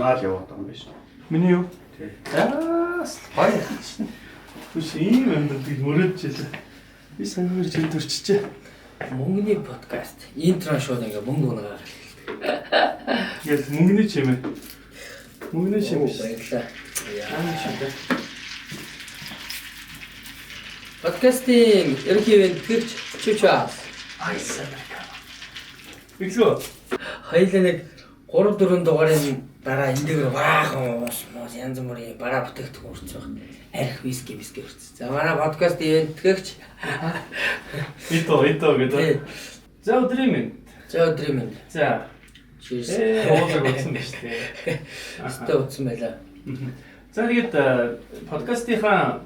санаал яваад байгаа юм биш. Миний юу? Тий. Баяр. Түш ийм амьдралыг мөрөөдчихлээ. Би санамэр чинь төрчихжээ. Мөнгөний подкаст. Интро шоуд ингээ мөнгө унаагаар. Яг мөнгөний чимээ. Мөнгөний чимээ. Баярлалаа. Яа шимээ. Подкастын ерөнхий вентгэрч чүчээс. Айсаа. Бигсөө. Хоёулаа нэг 3-4 дугаарын дараа эндээр баахан уус янз бүрийн бараа бүтээгдэхүүн урьдчих. Арх виски урьдчих. За манай подкаст вентгэрч. Ито гэдэг. За өдрийн минь. За. Cheers. Уудаг утсан ба шүү дээ. Өстө утсан байлаа. За тэгээд подкастынхаа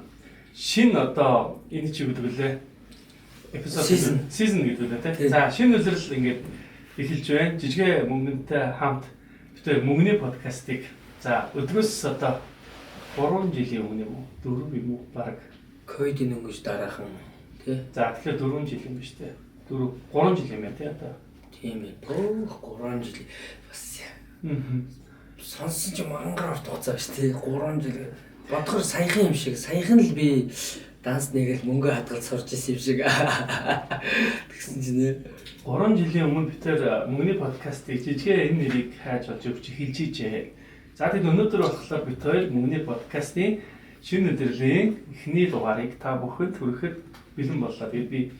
шин одоо энэ чи гэдэг үлээ. Season гэдэг үлээ тий. За шинэ үлрэл ингээд эхэлж байна. Жижиг мөнгөнтэй хамт бид мөнгөний подкастыг за өдрөөс одоо 3 жилийн өмнө юм уу 4 юм уу баг ковидын өнгөж дараахан тий. За тэгэхээр 4 жил юм биш тий. 3 жил юм байна тий одоо. Тийм ээ. 3 жил бас. Сонсон ч мангаар тооцоо биш тий. 3 жил бодохоор саяхан юм шиг. Саяхан л би данс нэгэл мөнгө хадгалж сурч ирсэн юм шиг. Тэгсэн чинь 3 жилийн өмнө бид мөнгөний подкастыг жижиг энэ нэрийг хайж болж өгч эхэлж ижээ. За тэгээд өнөөдөр болохоор бид хоёр мөнгөний подкастын шинэ өдрлийн эхний дугаарыг та бүхэнд хүрэхэд бэлэн боллоо. Тэгээд би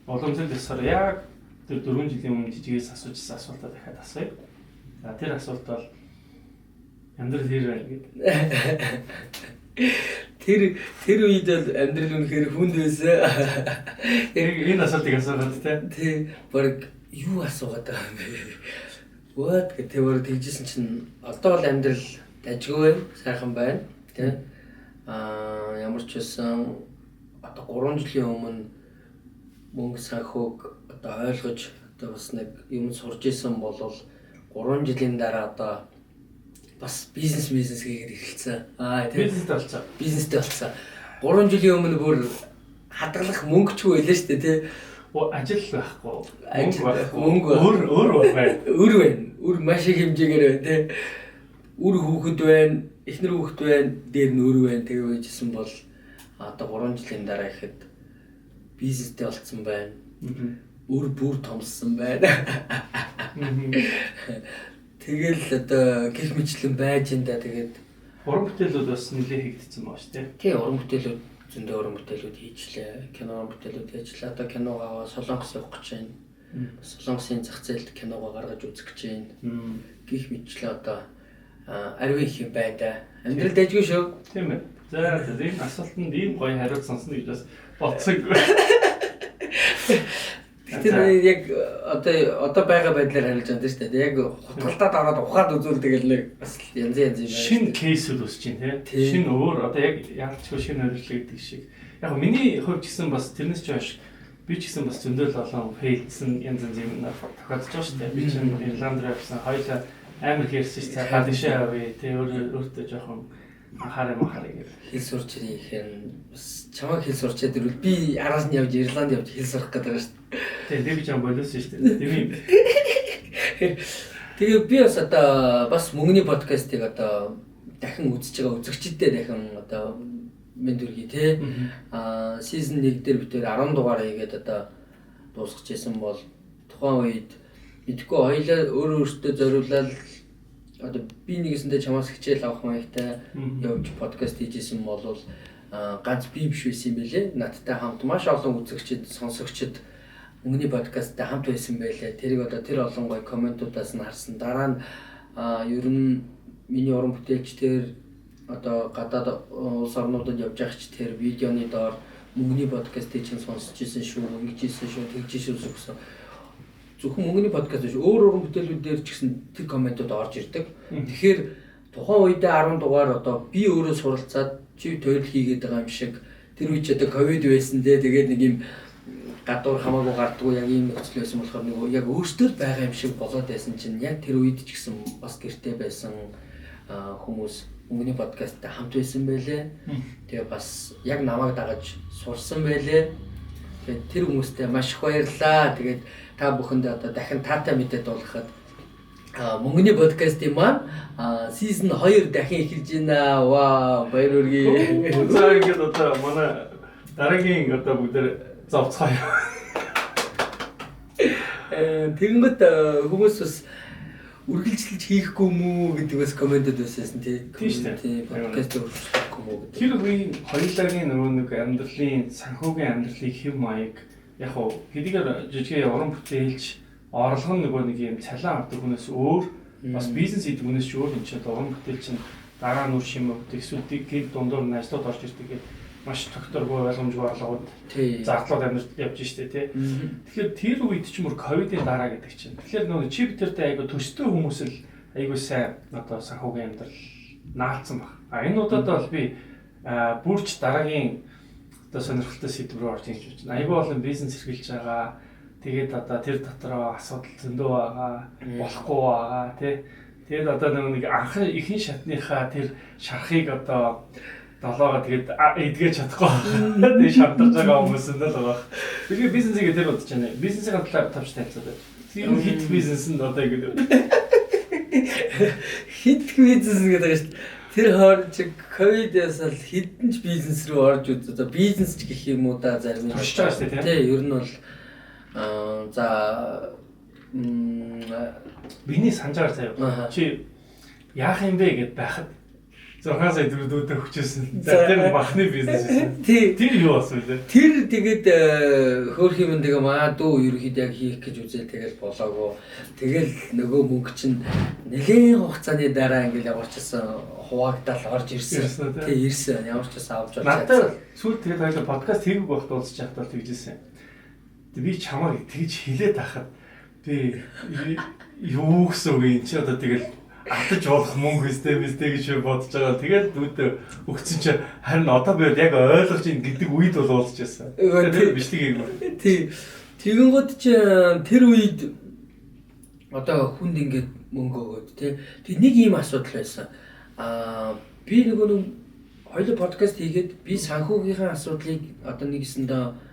уламжлалт ёсоор яг тэр 4 жилийн өмнө жижигээс асуужсан асуултаа дахиад асууя. За тэр асуулт бол амьдрал хэр байна гэдэг. Тэр үед бол амьдрал үнэхээр хүнд байсан. Энэ асуултыг асуугаад тий. Баг юу асуугаад байгаа юм бэ? What гэдэг өөр тэгжсэн чинь одоо бол амьдрал дажгүй сайхан байна. Тий. Ямар ч байсан одоо 3 жилийн өмнө мөнгө санхүүг одоо ойлгож одоо бас нэг юм сурж исэн бол 3 жилийн дараа одоо бас бизнес хийгээд эхэлсэн. Бизнестэй болсон. 3 жилийн өмнө бүр хадгалах мөнгөчгүй байлаа шүү дээ тий. Ажил байхгүй. Мөнгө өөр байна. Өөр маш их хэмжээгээр тий. Үр хүүхэд байна, эхнэр хүүхэд байна, дээр нь өөр байна. Тэгээ байжсэн бол одоо 3 жилийн дараа ихэд бизнестэй болцсон байна. Өөр бүр томссон байна. Тэгэл одоо гих мэтлэн байж энэ тэгээд уран бүтээлүүд бас нэлээд хийгдсэн байна шүү дээ. Тий, уран бүтээлүүд зөндөө уран бүтээлүүд хийжлээ. Кино бүтээлүүд хийжлээ. Одоо киногоо Солонгос явах гэж байна. Солонгосын зах зээлд киногоо гаргаж үзэх гэж байна. Гих мэтлээ одоо арвин их юм байна. Амьдрал дайггүй шүү. Тийм ээ. За энэ асуултанд ийм гоё хариулт сонсно гэж бас бодсонгүй. Тэр яг одоо байгаа байдлаар харилж байгаа шүү дээ. Яг хутгалтад ороод ухаад үзүүл тэгэл нэг бас янз юм байна. Шинэ кейсүүд өсч чинь тий. Шинэ өөр одоо яг яалтчгүй шинэ хөвчлөг гэдэг шиг. Яг миний хувьд гэсэн бас тэрнээс ч хойш би ч гэсэн бас зөндөл олон фейлдсэн янз юм тохиолдож байгаа шүү дээ. Би чинь Ирланд руу явсан хоёлаа амар хэрсэн шүү дээ. Гадишээ авъя тий өөртөө жоохон анхаарай гэдэг. Хэл сурч ирэх юм бас чамайг хэл сурчаад ирвэл би араас нь явж Ирланд явж хэл сурах гэдэг байгаа шүү дээ. Тэгээ би ч юм боловсон шүү дээ. Тийм юм. Тэгээ би бас одоо бас мөнгөний подкастыг одоо дахин үзэж байгаа үзэгчдэд дахин одоо ментөргий тий. Season 1 дээр бид 10 дугаар хийгээд одоо дуусгаж исэн бол тухайн үед мэдгүй хоёлаа өөртөө зориулаад одоо би нэгэсэндээ чамаас хичээл авах маягтай явж подкаст хийжсэн бол ганц би биш байсан юм байлээ. Надтай хамт маш олон үзэгчид, сонсогчид мөнгөний подкасттай хамт байсан байлээ. Тэрийг одоо тэр олон гоё комментуудаас нь харсан. Дараа нь ер нь миний уран бүтээлчдэр одоо гадаад улс орнуудад явж байгаа ч тэр видеоны доор мөнгөний подкастыг чинь сонсч ирсэн шүү, ингэжсэн шүү, тэгжсэн шүү гэсэн. Зөвхөн мөнгөний подкаст биш өөр уран бүтээлүүд дээр ч гэсэн тэр комментууд орж ирдэг. Тэгэхээр тухайн үедээ 10 дугаар одоо би өөрөө суралцаад чи тойл хийгээд байгаа юм шиг тэр үед одоо ковид байсан дээ. Тэгээд нэг юм гадуур хамаагүй гардггүй яг ийм нөхцөл байсан болохоор нэг яг өөртөө байгаа юм шиг болоод байсан чинь яг тэр үед ч гэсэн бас гэртээ байсан хүмүүс мөнгөний подкасттай хамт байсан байлээ. Тэгээ бас яг намайг дагаж сурсан байлээ. Тэгээд тэр хүмүүстээ маш их баярлалаа. Тэгээд та бүхэнд одоо дахин таатай мэдээд болгоход мөнгөний подкастын маань season 2 дахин эхэлж байна. Вау, баяр хүргэе. За ингээд одоо манай дараагийн одоо бүгд зовцгоё. Тэгэнгүүт хүмүүс бас үргэлжлэж хийхгүй мүү гэдэг бас комментэд байсан тийм подкаст үргэлжлэхгүй мүү гэдэг. Тэр үеийн хоёулагийн нөгөө нэг амьдралын санхүүгийн амьдралыг хэв маяг яг хоо хэдийгээр жижигхэн уран бүтээлч орлого нь нөгөө нэг юм цалин авдаг хүнээс өөр бас бизнес хийдэг хүнээс ч өөр юм чинь уран бүтээлч нь дараа нь үр шимэг эсвэл гид дундуур нь ажлууд орж ирдэг гэдэг маш тогтворгүй ойлгомжгүй орлогод зардлууд амьд явж штэ тий. Тэгэхээр тэр үед ч мөр ковидын дараа гэдэг чинь. Тэгэхээр нөгөө чи битэртэй айгу төстэй хүмүүс л айгу сайн одоо санхүүгийн амьдрал наалцсан баг. Энэ удаад бол би бүрч дараагийн одоо сонирхолтой сэдв рүү орж ирж байна. Айгу олон бизнес эрхэлж байгаа. Тэгээд одоо тэр дотроо асуудал зөндөө байгаа, болохгүй байгаа тий. Тэгээд одоо нэг анх ихэнх шатныхаа тэр шархыг одоо долоогоо тэгээд эдгэж чадахгүй. Тэгээд шамдарч байгаа хүмүүс нь л байгаа. Тэгэхээр бизнесийг тэр бодож байна. Бизнесийн талаар тавч танилцаад байна. Тэр хит бизнес нь одоо ингэ хит бизнес гэдэг шүү дээ. Тэр хооронд чи ковидээс л хитэн ч бизнес рүү орж үзээ. Одоо бизнес ч гэх юм уу да зарим нь. Тушж байгаа шүү дээ тий. Ер нь бол за биний санджаар заяа. Чи яах юм бэ гэд байхад 6 сая төгрөг өгчээсэн. За тэр бахны бизнес байсан. Тэр юу болсон вэ? Тэр тэгээд хөөх юм тэгээ маа дүү ерөөхдөө яг хийх гэж үзэл тэгэл болоогүй. Тэгэл нөгөө мөнгө чинь нэлээд хугацааны дараа ингээл явуулчихсан хуваагдал орж ирсэн. Тэг ирсэн. Ямар ч бас авч олж чадсан. Надад сүүл тэгээд хоёул подкаст хийгүү байхад уулзч яхад тэгжсэн. Би чамайг тэгж хилээд тахад би юу гэсэн үг юм чи одоо тэгэл атаж болох мөнгө системтэй гэж бодож байгаа. Тэгээд үүдээ өгсөн чи харин одоо би яг ойлгож ийн гэдэг үед бол уулзж байсан. Тэр бичлэг юм. Тий. Тэгэнгүүт чи тэр үед одоо хүнд ингээд мөнгө өгөөд тий. Тэг нэг ийм асуудал байсан. Би нөгөө хоёул подкаст хийгээд би санхүүгийнхаа асуудлыг одоо нэгэсэндээ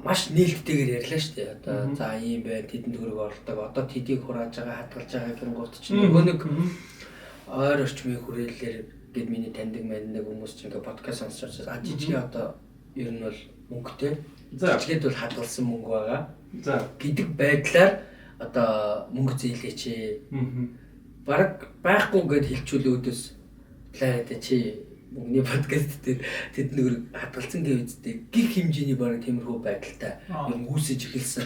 маш нээлттэйгээр ярьлаа шүү дээ. Одоо за ийм байна, тэдэнд төгрөг орлдог. Одоо тэдийг хурааж байгаа, хадгалж байгаа гингууд чинь нөгөө нэг ойр орчмын хүрээлэлээр гээд миний таньдаг мэддэг хүмүүс чинь ингээ подкаст сонсож байгаа. Жижиг одоо ер нь бол мөнгөтэй. Жижигэд бол хадгалсан мөнгө байгаа. За гэдэг байдлаар одоо мөнгө зээлээч. Бараг байхгүй гэд хэлчихвэл өөдөөс планетэ чи мөнгөний подкаст дээр тэд нэг хадгалсан гэвэзтэй гих хэмжээний бараг тиймэрхүү байдалтай юм үүсэж эхэлсэн.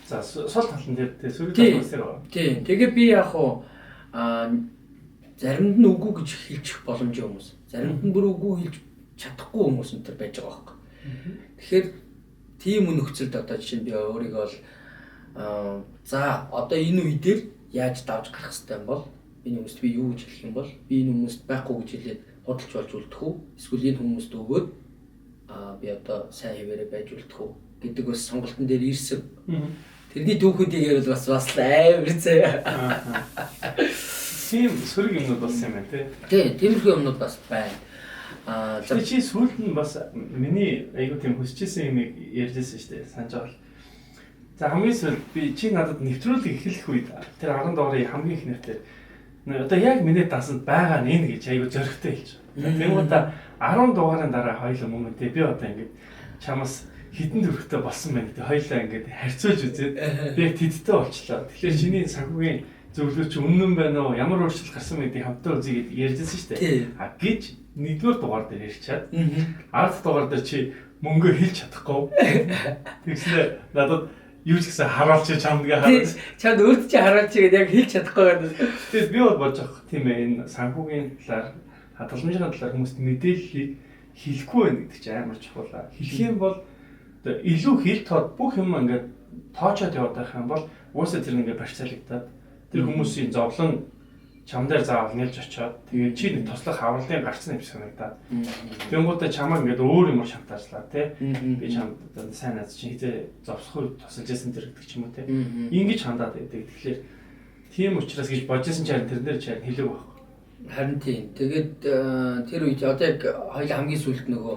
За сул талан дээр тэ сөрөг талаас байгаа. Тийм. Тэгээ би яг хуу заримд нь үгүй гэж хэлчих боломжтой хүмүүс. Заримд нь бүр үгүй хэлж чадахгүй хүмүүс энэ төр байж байгаа байхгүй. Тэгэхээр тийм нөхцөлд одоо жишээ нь би өөрийгөө бол за одоо энэ үедэр яаж давж гарах хэрэгтэй юм бол энэ хүмүүст би юу гэж хэлэх юм бол би энэ хүмүүст байхгүй гэж хэлээд худалч болж үлдэх үү? Эсвэл энэ хүмүүст өгөөд би одоо сайн хэвээрээ байж үлдэх үү гэдэг бас сонголтын дээр ирсэн. Тэрний түүхүүдийг ярил бас амар заяа. Тийм сөрөг юмнууд болсон юм байна тий. Тиймэрхүү юмнууд бас байна. За чи сүүлд нь бас миний айгуу тийм хүсчихсэн юмыг ярьжсэн шүү дээ. Санаж байгаа. За хамгийн сүүлд би чи надад нэвтрүүлэг эхлэх үед тэр 10 дугаарыг хамгийн их нэртэй одоо яг миний дасанд байгаа нэ гэж айгуу зөрөгтэй хэлж байгаа. Тэгмээ 10 дугаарын дараа хоёул мөнгө тий би одоо ингэж чамаас хитэн төрхтэй болсон байна гэдэг хоёлаа ингэж харьцуулж үзээд би яг тэдтэй болчлоо. Тэгэхээр чиний санхүүгийн зөвлөгөө чи үнэн байна уу? Ямар өөрчлөлт гарсан бэ гэдгийг хамтдаа үзье гэж ярьжсэн шүү дээ. Гэж нэгдүгээр дугаар дээр ярьчаад 10 дугаар дээр чи мөнгө хэлж чадахгүй. Тэгснээр надад юу ч гэсэн хараалч чамдгаа хараад чамд өөрт чи хараалч гэдэг яг хэлж чадахгүй гэдэг. Тэгээд би бол бодож байгаа тийм ээ энэ санхүүгийн талаар хадгаламжийн талаар хүмүүст мэдээллийг хэлэхгүй байх гэдэг чинь амар чухал. Хэлэх юм бол одоо илүү хэл тод бүх юм ингээд тоочоод яваад байх юм бол уусаа тэр ингээд барьцаалагдаад тэр хүмүүсийн зовлон чам дээр заавал нэлж очиод тэгээд чи нэг туслах авралын гарцсан юм шиг санагдаад тэнгуудаа чамаа ингээд өөр юмар шантаажлаа тий би чамд сайн наз чи хизээ зовсох тусалж ясан тэр гэдэг ч юм уу тий ингэж хандаад байдаг. Тэгэхээр тийм учраас гэж бодожсэн чинь тэр дээр чи хэлэг байхгүй. Харин тийм. Тэгээд тэр үед одоо яг хоёул хамгийн сүүлд нөгөө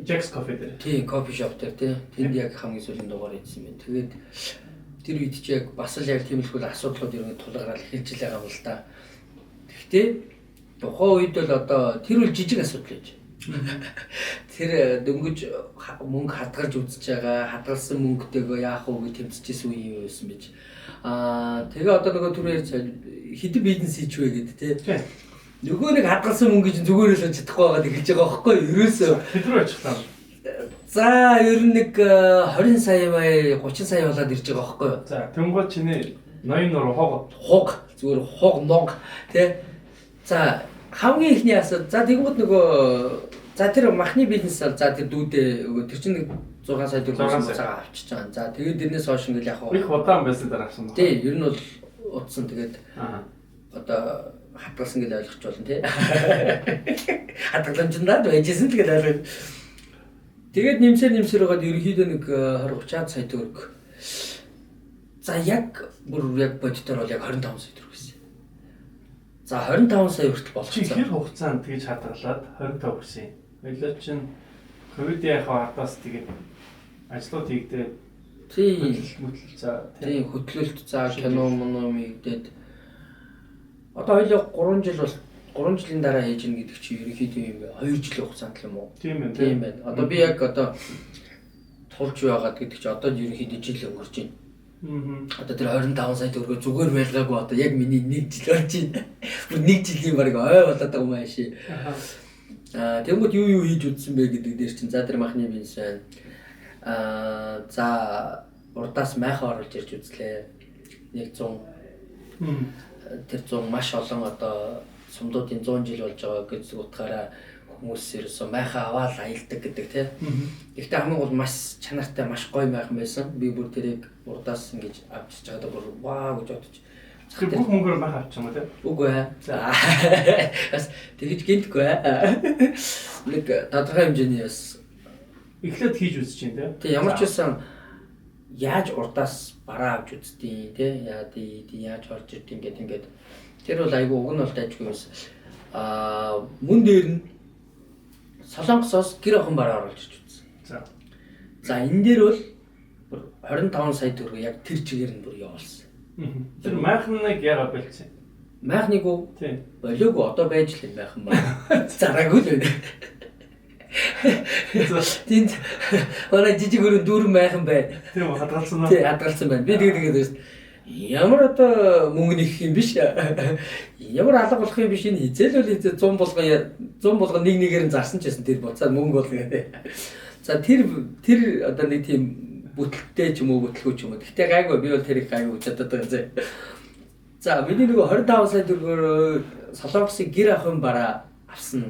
Jack's Coffee дээр тий кофе шоп дээр тий тэнд яг хамгийн сүүлийн дугаар хийсэн байна. Тэгээд тэр үед ч яг бас л яг тиймэрхүү асуудлууд ерөнхийд тулгараад эхэлж байгаа юм л да. Гэхдээ тухайн үед бол одоо тэр үл жижиг асуудал байж. Тэр дөнгөж мөнгө хадгалж үзэж байгаа, хадгалсан мөнгөтэйгөө яах вэ гэж тэмцэжсэн үе юм байсан байж. Тэгээ одоо нөгөө түрээр хэдэн бизнес хийчихвэ гэдэг тий. Нөгөө нэг хадгалсан мөнгө чинь зүгээр л чадахгүй байгаад эхэлж байгаа байхгүй юу? Ерөөсөө хэдрүү ачихлаа. За ер нь нэг 20 сая бай 30 сая болоод ирж байгаа байхгүй юу? За тэнгуү чиний ноён нур хуг зүгээр хуг ног тий. За хамгийн ихний асуу за тэгвэл нөгөө за тэр махны бизнес бол за тэр дүүдээ тэр чинь нэг 6 сая төгрөг цагаа авчиж байгаа. За тэгээд дэрнээс хойш ингээл яг их удаан байсан дараасан байна. Тий, ер нь бол удсан тэгээд одоо хадгалсан гэж ойлгож болно тий. Хадгаламжиндаа байжсэн л гэж ойлгож. Тэгээд нэмсээр байгаад ерөнхийдөө нэг 20-30 сая төгрөг. За яг бүр яг бодитоор бол яг 25 сая төгрөг байсан. За 25 сая хүртэл болчихсон. Чи хэр хугацаанд тэгж хадгалаад 25 хүрсэн юм. Ойлоо чин ковидын хаваатаас тэгээд ажлууд хийгдээ хөдөлмөтл за тийм хөтлөлт за кино моно мэгдээд одоо хоёул 3 жил бол 3 жилийн дараа хийж гин гэдэг чи ерөнхийдөө юм 2 жилийн хугацаанд л юм уу? Тийм ээ. Тийм байна. Одоо би яг одоо тулж байгаад гэдэг чи одоо ерөнхийдөө жил өнгөрч байна. Одоо тэр 25 сая төгрөгөө зүгээр байлгаагүй одоо яг миний 1 жил болж байна. Бүр 1 жилийн баг ой болоод байгаа юм ааши. Тэгмэд юу хийж үзсэн бэ гэдэг дээр чинь за тэр махны бизнес байна. За урдаас майхаа оруулж ирж үзлээ. 100 тэр 100 маш олон одоо сумдуудын 100 жил болж байгаа гэж утгаараа хүмүүс ерөөсөө майхаа аваад аялдаг гэдэг тийм. Гэхдээ хамгийн гол маш чанартай маш гоё майхан байсан. Би бүр тэрийг урдаас ингэж авчиж байгаад бүр ваа гэж бодож. Тэр бүх мөнгөөр майх авчих юм уу тийм? Үгүй ээ. За бас тэгэж гинтгүй ээ. Нэг тодорхой хэмжээний бас эхлээд хийж үзэж чинь тийм. Тэг ямар ч байсан яаж урдаас бараа авч үзтiin тий яаж орж ирд ингээд тэр бол айгүй уг нь бол дайггүй байсан. Мөн дээр нь Солонгосоос гэр охин бараа оруулж ирж үзсэн. За энэ дээр бол 25 сая төгрөг яг тэр чигээр нь бүр явуулсан. Тэр майхныг яагаад бэлдсэн? Майхныг уу? Тийм. Болоогүй одоо байж л юм байхан байна. Зараагүй л байна. Тэнд орой жижиг өрөө дүүрэн майхан байна. Тийм хадгалсан уу? Тийм хадгалсан байна. Би тэгээд ямар одоо мөнгө нэх юм биш. Ямар алга болох юм биш энэ хизээл үл хизээ 100 болгон нэг нэгээр нь зарсан ч гэсэн тэр буцаад мөнгө болно гэдэг. За тэр одоо нэг тийм бүтэлтэй ч юм уу бүтлгүй ч юм уу. Гэхдээ гайгүй би бол тэрийг гайгүй чадаад байгаа зэ. За миний нөгөө 25 сая төгрөгөөр Солонгосын гэр ахын бараа авсан.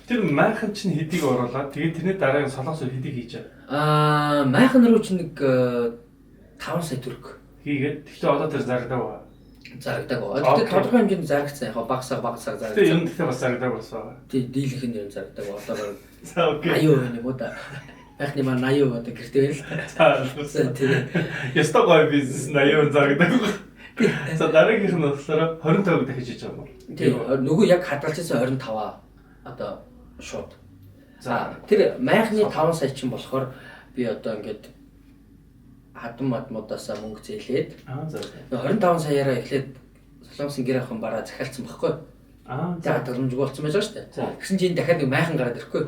Тэр майхан чинь хэдийг оруулаад тэгээд тэрний дараа нь Солонгос хэдийг хийж байгаа? Майхан руу чинь нэг 5 сая төгрөг хийгээд гэхдээ одоо тэр зарагдаг байгаа. Зарагдаг байгаа. Гэхдээ тодорхой хэмжээнд зарагцсан яг багсаа зарагдаг. Тэгээ юм гэхдээ бас зарагдаг болсон байгаа. Тий дийлэх нь юм зарагдаг. Одоо баг за окей. 80% юм уу да. Майхны маань 80% одоо гэртээ байл. За тий. Ястаа гоё бизнес 80% зарагдаг. За дараагийнх нь болохоор 25 дахиж хийж байгаа юм. Тий нөгөө яг хадгалчихсан 25 одоо шууд. За тэр майхны 5 сая чинь болохоор би одоо ингээд хадам мадмуудаасаа мөнгө зээлээд за 25 саяараа эхлээд Солонгосын гэр ахын бараа захиалсан байхгүй. За хадгаламжгүй болсон байж байгаа шүү дээ. Тэгсэн чинь дахиад нэг майхан гараад ирэхгүй.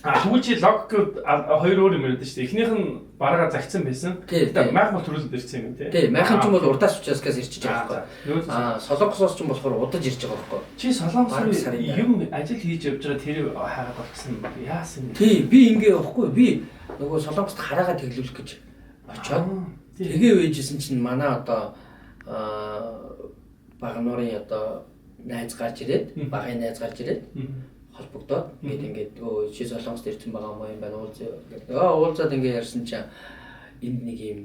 Тэгвэл чи логик хоёр өөр юм яриад шүү дээ. Эхнийх нь бараагаа загцсан байсан. Тэгээд майхан бол төрүүлээд ирсэн юм тий. Тий, майхан ч юм бол урдаас учраас ирчихэж байгаа байхгүй. Солонгосоос ч юм болохоор удаж ирж байгаа байхгүй. Чи Солонгос юм ажил хийж явж байгаа тэр хаагаад болсон яасан юм. Тий, би ингээ явахгүй. Би нөгөө Солонгост хараагаа тэглүүлэх гэж очоод тэгээ үйжсэн чинь манай одоо багнуурын одоо найз гарч ирээд багын найз гарч ирээд холбогдоод ингээд өө чи Солонгост ирсэн байгаа юм байна уулзаа гэдэг. Уулзаад ингээ ярьсан чинь энд нэг юм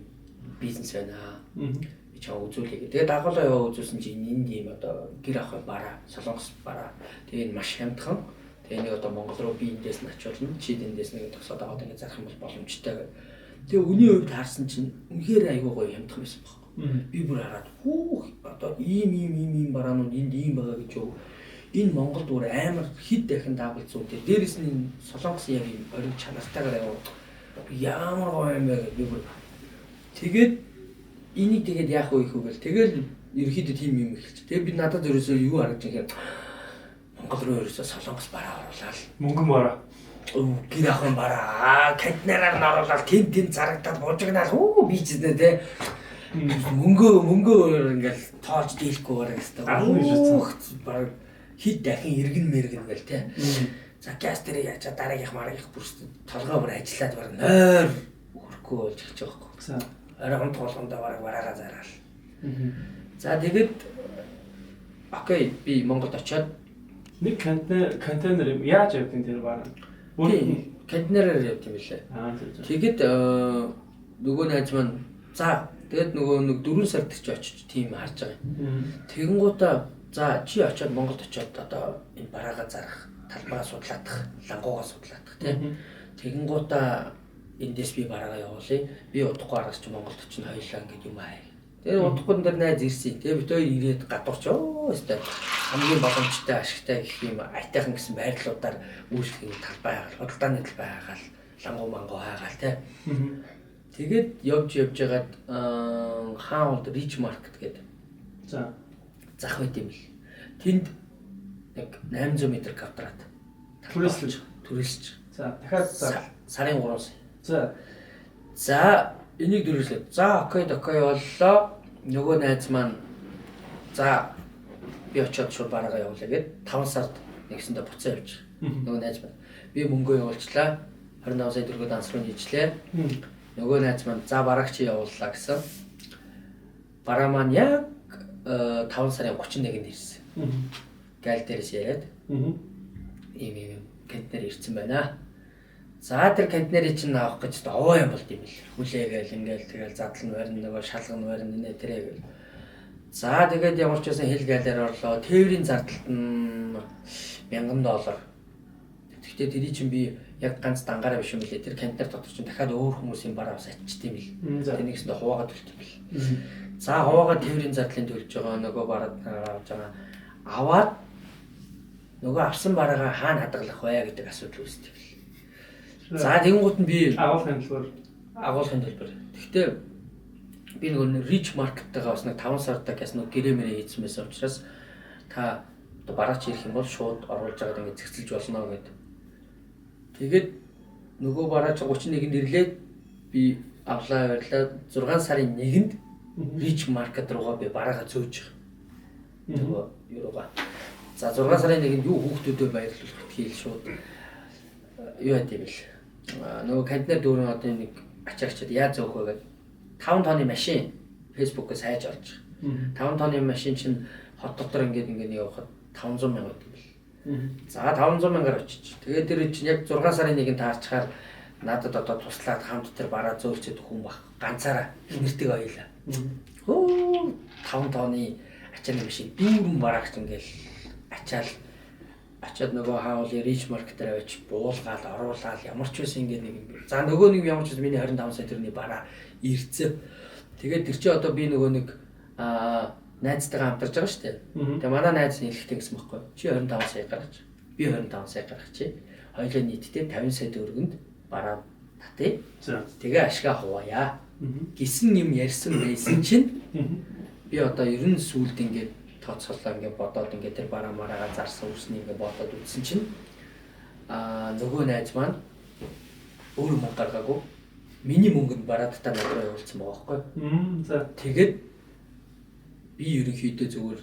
бизнес байна. Би чаа үзүүлээ гэдэг. Тэгээд дагуулаа яваа үзүүлсэн чинь энд ийм одоо гэр ахын бараа, Солонгос бараа. Тэгээд маш хямдхан. Тэгээд нэг одоо Монгол руу би эндээс нь очиулна. Чи эндээс нэг тосоод аваад ингээ зарах юм бол боломжтой гэдэг. Тэгээ үний хувьд харсан чинь үнэхээр айгүй гоё хямдхан байсан байхгүй. Би бүр хараад одоо ийм бараанууд энд ийм байгаа гэж юу. Энэ Монгол бүр амар хэд дахин дагалцсан үү. Дээрээс нь Солонгосын яг ийм ориг чанартайгаар яваа. Ямар гоё юм бэ гэж би бүр тэгээд энийг тэгээд яах вэ гэвэл тэгэл ерөөхдөө тийм юм эхэлчих. Тэгээд би надад ерөөсөө юу харагдаж байгаа юм. Монгол руу ерөөсөө солонгос бараа оруулаад Мөнгөн бараа. Гэр ахын бараа контейнераар нь оруулаад тэн зарагдаад буужигнаал би ч нэ тэ мөнгөө ингээл тоолж дийлэхгүй бараг хэвээр баг хит дахин иргэн гэл тэ за газ тэрийг ячаа дараагийнх маргийнх бүрс толгой бүр ажиллаад баг нойр хөрөхгүй болж эхэлж байгаа байхгүй. Оройн тоолгондоо бараагаа зараал. За тэгээд окей би Монголд очиод нэг контейнер яаж явдیں۔ Тэр бараа. Контейнераар явд юм билээ. Тэгэд нөгөө найз маань за тэгээд нөгөө нэг 4 сард ч очиж тийм харж байгаа юм. Тэгэнгүүтээ за чи очиод Монголд очиод одоо энэ бараагаа зарах, талбайгаа судлаадах, лангуугаа судлаадах тийм. Тэгэнгүүтээ эндээс би бараагаа явуулъя. Би удахгүй араас чи Монголд очино хоёлаа ингэ юм аа. Тэгээд удахгүй дээр найз ирсэн. Тэгээд бид хоёр ирээд гадуурч өстэй хамгийн боломжтой ашигтай гэх юм айтайхан гэсэн байрлалуудаар үүсгэн талбай хаагаал, худалдааны талбай хаагаал, лангуу мангуу хаагаал тий. Тэгээд явж ягаад хаан бол Rich Market гэдэг. За зах байт юм бил. Тэнд яг 800 м квадрат түрээсч. За дахиад сарын 3 сая. За за энийг дөрвөлээ. За окей боллоо. Нөгөө найз маань за би очиод шууд бараагаа явуулъя гэд 5 сард нэгсэндээ буцаа явж байгаа. Нөгөө найз маань би мөнгөө явуулчлаа. 25 сая төгрөгөөр дансруу хийжлээ. Нөгөө найз маань за барааг чи явууллаа гэсэн. Бараа маань яг 5 сарын 31-нд ирсэн. Гайл дээрээс яриад. Ийм контейнер ирсэн байна. За тэр контейнерыг чинь авах гэж овоо юм болд юм бил. Хүлээгээл ингээл тэгэл задал нь барин нөгөө шалган барин нэ тэрэг. За тэгээд ямар ч байсан хэл гаалаар орлоо. Тээврийн зардалт нь $1000. Тэгэхдээ тэрий чинь би яг ганц дангаараа биш юм билээ. Тэр контейнер дотор чинь дахиад өөр хүмүүсийн бараа бас аччихд юм бил. Тэрнийгсэндээ хуваагаад төлт юм бил. За хуваагаад тээврийн зардлын төлж байгаа нөгөө бараад авч байгаа. Аваад нөгөө авсан бараагаа хаана хадгалах вэ гэдэг асуудал үүсдэг. За тэгэнгუут нь би агуулгын төлбөр. Гэхдээ би нөгөө Rich Market-тагаа бас нэг 5 сард газ нөгөө гэрэмэрээ хийсэн байсан учраас та одоо бараач ирэх юм бол шууд оруулж байгаад ингэ зэгцэлж болно гэдэг. Тэгээд нөгөө бараач 31-нд ирлээд би авлаа барьлаа 6 сарын 1-нд Rich Market руугаа би бараагаа зөөж байгаа. Нөгөө юугаа. За 6 сарын 1-нд юу хүүхдүүдэд баярлуулах хийл шууд юу яд юм бэл. Нөгөө контейнер дүүрэн одоо нэг ачаагчд яаж зөөх вэ гэдэг 5 тонны машин Facebook-ээс хайж олж байгаа. 5 тонны машин чинь хот дотор ингээд явахад 500 мянга гэдэг бэл. За 500 мянгаар очиж. Тэгээд тэр чинь яг 6 сарын 1-нд таарчаар надад одоо туслаад хамт тэр бараа зөөлчөд хүн баг ганцаараа нэртэйг ойлаа. Хөө 5 тонны ачааны машин дүүрэн бараагч ингээл ачаад нөгөө хаавал Rich Market-аар авч буулгаад оруулаад ямар ч байсан ингэ нэг юм. За нөгөө нэг ямар ч байсан миний 25 сая төгрөгийн бараа ирцээ. Тэгээд тэр чи одоо би нөгөө нэг найзтайгаа хамтарч байгаа шүү дээ. Тэгээ манай найз нь хэлэхдээ гэсэн байхгүй. Чи 25 сая гаргаж. Би 25 сая гаргачих. Хоёулаа нийтдээ 50 сая төгрөгөнд бараа татъя. Тэгээ ашгаа хуваая. Гисэн юм ярьсан байсан чинь би одоо ер нь сүулт ингээд тооцоолоо ингээд бодоод ингээд тэр бараа мараагаа зарсан үснийг ингээд бодоод үзсэн чинь нөгөө найз маань өөр мөнгө гаргаагүй миний мөнгөнд бараадтаа надад явуулсан байгаа байхгүй. За тэгээд би ерөнхийдөө зүгээр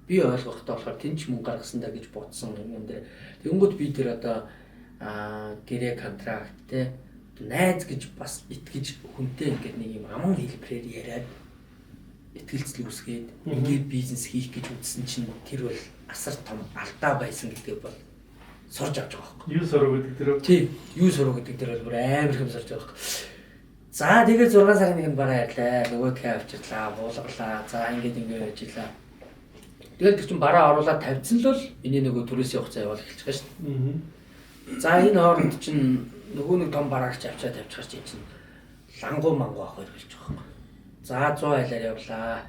би ойлгохдоо болохоор тэнч мөнгө гаргасандаа гэж бодсон юм дээр. Тэгэнгүүт би тэр одоо гэрээ контракт те найз гэж бас итгэж хүнтэй ингээд нэг юм аман хэлбэрээр яриад итгэлцэл үүсгээд ингээд бизнес хийх гэж үзсэн чинь тэр бол асар том алдаа байсан гэдэг бол сурж авч байгаа байхгүй. Юу сурах гэдэг тэр үү? Тий, юу сурах гэдэг тэр бол бүр амар хэм сурж байгаа байхгүй. За тэгээд 6 сарын 1-нд бараа ярьлаа. Нөгөөдхөө авчирлаа, буулгалаа. За ингээд ажиллаа. Тэгээд тэр чинь бараа оруулаад тавьсан л бол энэ нөгөө төрөөс явах цай явал эхэлж байгаа шүү дээ. За энэ хооронд чинь нөгөө нэг том бараагч авчаад тавьчихар чинь лангуу мангуу авах хэрэг болж байгаа юм. За 100 айлаар явлаа.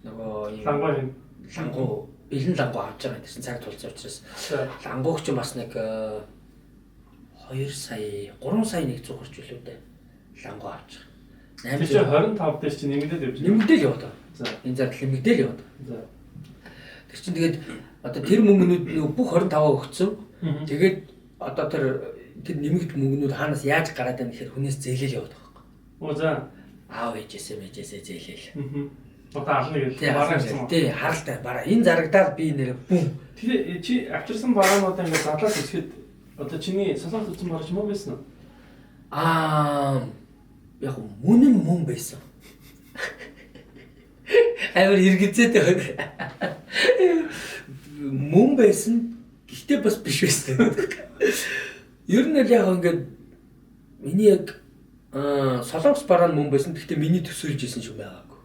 Нөгөө лангуу бэлэн лангуу авч байгаа гэсэн цаг тулцсан учраас лангууг чинь бас нэг 2 сая 3 сая 100 орч үлээ дээ. Лангуу авч байгаа. Тэр чинь 25 дээр чинь нэмэгдээд явж байна. Нэмэгдээл яваад байгаа. За. Энэ зардал нэмэгдээл яваад байгаа. За. Тэр чинь тэгээд одоо тэр мөнгөнүүд бүх 25 өгцөн. Тэгээд одоо тэр нэмэгд мөнгөнүүд хаанаас яаж гараад байна гэхээр хүнээс зээлэл яваад байгаа байхгүй. Оо за. Аав ээжээсээ зээлэл. Одоо ална гэж бараа гэсэн. Тий, харалтай бараа. Энэ зарагдаад би нэр бүм. Тэр чи авчирсан бараануудаа ингээд задлаад үсгэхэд одоо чиний солонгос утсан бараж муу байсан уу? Яг мөн байсан. Амар иргэцээтэй байна. Мөн байсан. Гэхдээ бас биш байсан. Ер нь л яг ингээд миний яг солонгос бараа мөн байсан. Гэхдээ миний төсөөлж исэн шиг байгаагүй.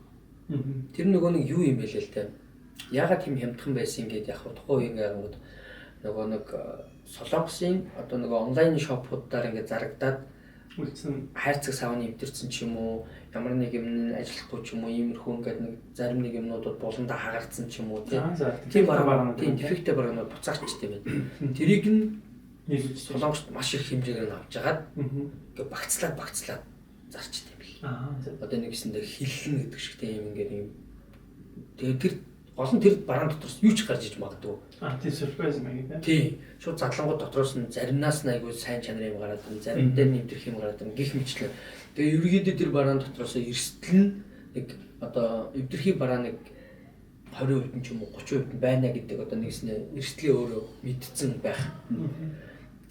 Тэр нөгөө нэг юу юм бэ л та. Ягаад тийм хямдхан байсан ингээд яг тухайн үеийн ангууд нөгөө нэг солонгосын одоо нөгөө онлайн шопуудаар ингээд зарагдаад үлдсэн хайрцаг савны эвдэрсэн ч юм уу ямар нэг юм ажиллахгүй ч юм уу иймэрхүү ингээд нэг зарим нэг юмнуудад болондоо хагардсан ч юм уу тийм бараа тийм дефекттэй бараанууд буцаагчтай байна. Тэрийг нь солонгост маш их хэмжээгээр авч жагаад ингээд багцлаад зарчтай юм бэл. Одоо нэгсэндээ хиллэн гэдэг шигтэй юм ингээд юм. Тэгээд тэр гол нь тэр бараан дотроос юу ч гарч иж магадгүй. Тийм сюрприз юм аа. Тийм. Шууд задлангууд дотроос нь заримнаас нь айгүй сайн чанар юм гараад байна. Зарим дээр нэмтэрх юм гараад байна. Гэх мэтлээ. Тэгээ ерөнхийдөө тэр бараан дотроос эрсдэл нь нэг одоо эвдэрхий бараа нэг 20% ч юм уу 30% байна гэдэг одоо нэгснээ эрсдлээ өөрөө мэдсэн байх.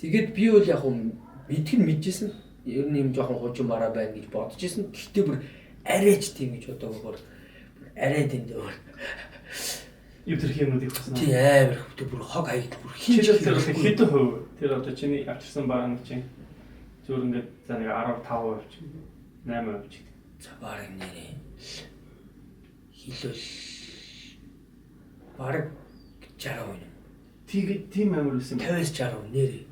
Тэгээд би бол яг мэдчихсэн. Ер нь юм жоохон хожим бараа байна гэж бодож исэн. Гэхдээ бүр арайч тийм гэж бодоогоор арайд энэ өөр. Эвдэрх юмнуудыг басан. Тийм амар хөвтө бүр хог хаягд бүр хэдэн хувь тэр одоо чиний авчирсан барааны чинь зөвөр ингээд за нэг 15% ч 8% ч. За бараг нэрээ хилэл бараг 60%. Тийм амар үсэн. 50-60% нэрээ.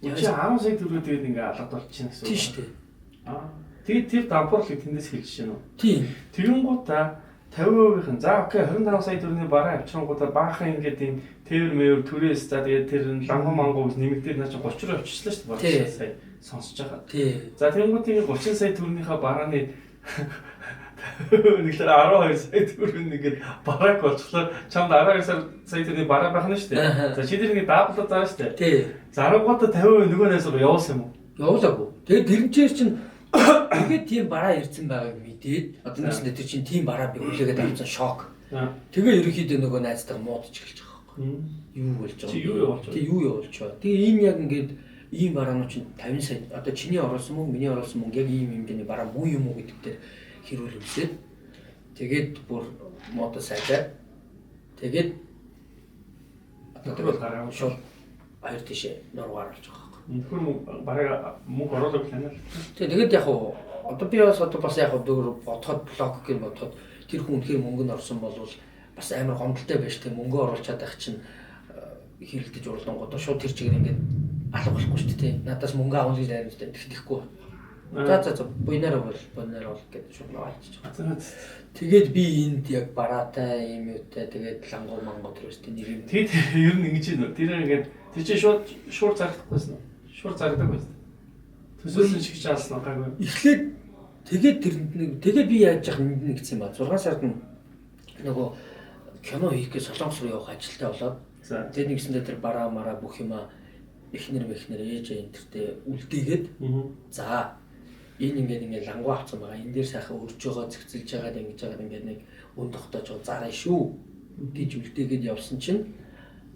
Чи 10 сая төгрөг тэгээд ингээд алгад болчихно гэсэн үг. Тийм шүү дээ. Тэгээд тэр давхарлыг тэндээс хэлж шин үү? Тийм. Тэгэнгүүтээ 50%-ийн за окей 25 сая төгрөгийн бараа авчирангуудаа баахан ингээд юм тээвэр мэвэр түрээс за тэгээд тэр лангу мангуу нэмэгдээд наа чи 30% авчихлаа шүү дээ бараа сая сонсож байгаа. Тийм. За тэгэнгүүтээ 30 сая төгрөгийнхаа барааны нэглэр 12 сая төгрөг ингээд барааг болчихлоо чамд 12 сая төгрөгийн бараа байх нь шүү дээ. За чи тэр ингээд даблаа заа шүү дээ. Тийм. Зарангуудаа 50% нөгөө найсаа явуулсан юм уу? Явуулаагүй. Тэгээд тэрнчээр чинь тэгээд тийм бараа ирсэн байгааг мэдээд одоо нэсэндээ тэр чинь тийм бараа би хүлээгээд авсан шок. Тэгээ ерөнхийдөө нөгөө найзтайгаа муудаж эхэлж байгаа байхгүй. Юу болж байгаа. Чи юу явуулж байгаа? Тэг юу явуулж байгаа. Тэгээ ийм яг ингээд ийм бараанууд чинь 50 сая одоо чиний оруулсан мөнгө миний оруулсан мөнгө яг ийм хэмжээний бараа муу юм уу гэдэг дээр хэрүүл үзээд тэгээд бүр модо сайжаад тэгээд одоо гараа шууд баяр тийшээ нургаар орж байгаа. Үнэхээр бараа мөнгө оруулах план аа. Тэгээд яг одоо би бас яг дөөр бодоход блог гэж бодоход тэр хүн үнэхээр мөнгө нь орсон бол бас амар гомдолтой байж тээ мөнгө оруулж чадах чинь хэрэлдэж урлангууд шууд тэр чигээр ингээд алга болохгүй шүү дээ. Надаас мөнгө авах гэж найрамд тэгэхгүй. За буйнараа бол гэдэг шууд наваалчих. Тэгээд би энд яг бараатай юм юутай тэгээд лангуу мангуу төрөстэй нэг юм. Тэгээд ер нь ингэж юм. Тэр ингээд тэр чинь шууд зарагдахгүйсэн үү? Шууд зарагдах байсан. Төсөөлсөн шиг чаалсан гайгүй. Эхлээд тэгээд би яаж яах нэгсэн юм ба 6 сард нөгөө кино хийх гэж Солонгос руу явах ажилтаа болоод тэгээд нэгсэндээ тэр бараа мараа бүх юма эхнэр ээж энтертэй үлдээгээд за энэ ингээд лангуу авсан байгаа. Энэ дээр сайхан өрж байгаа, зэгцэлж байгаа, ингэж байгаа ингээд нэг үн тогтоож байгаа зараа шүү гэж үлдээгээд явсан чинь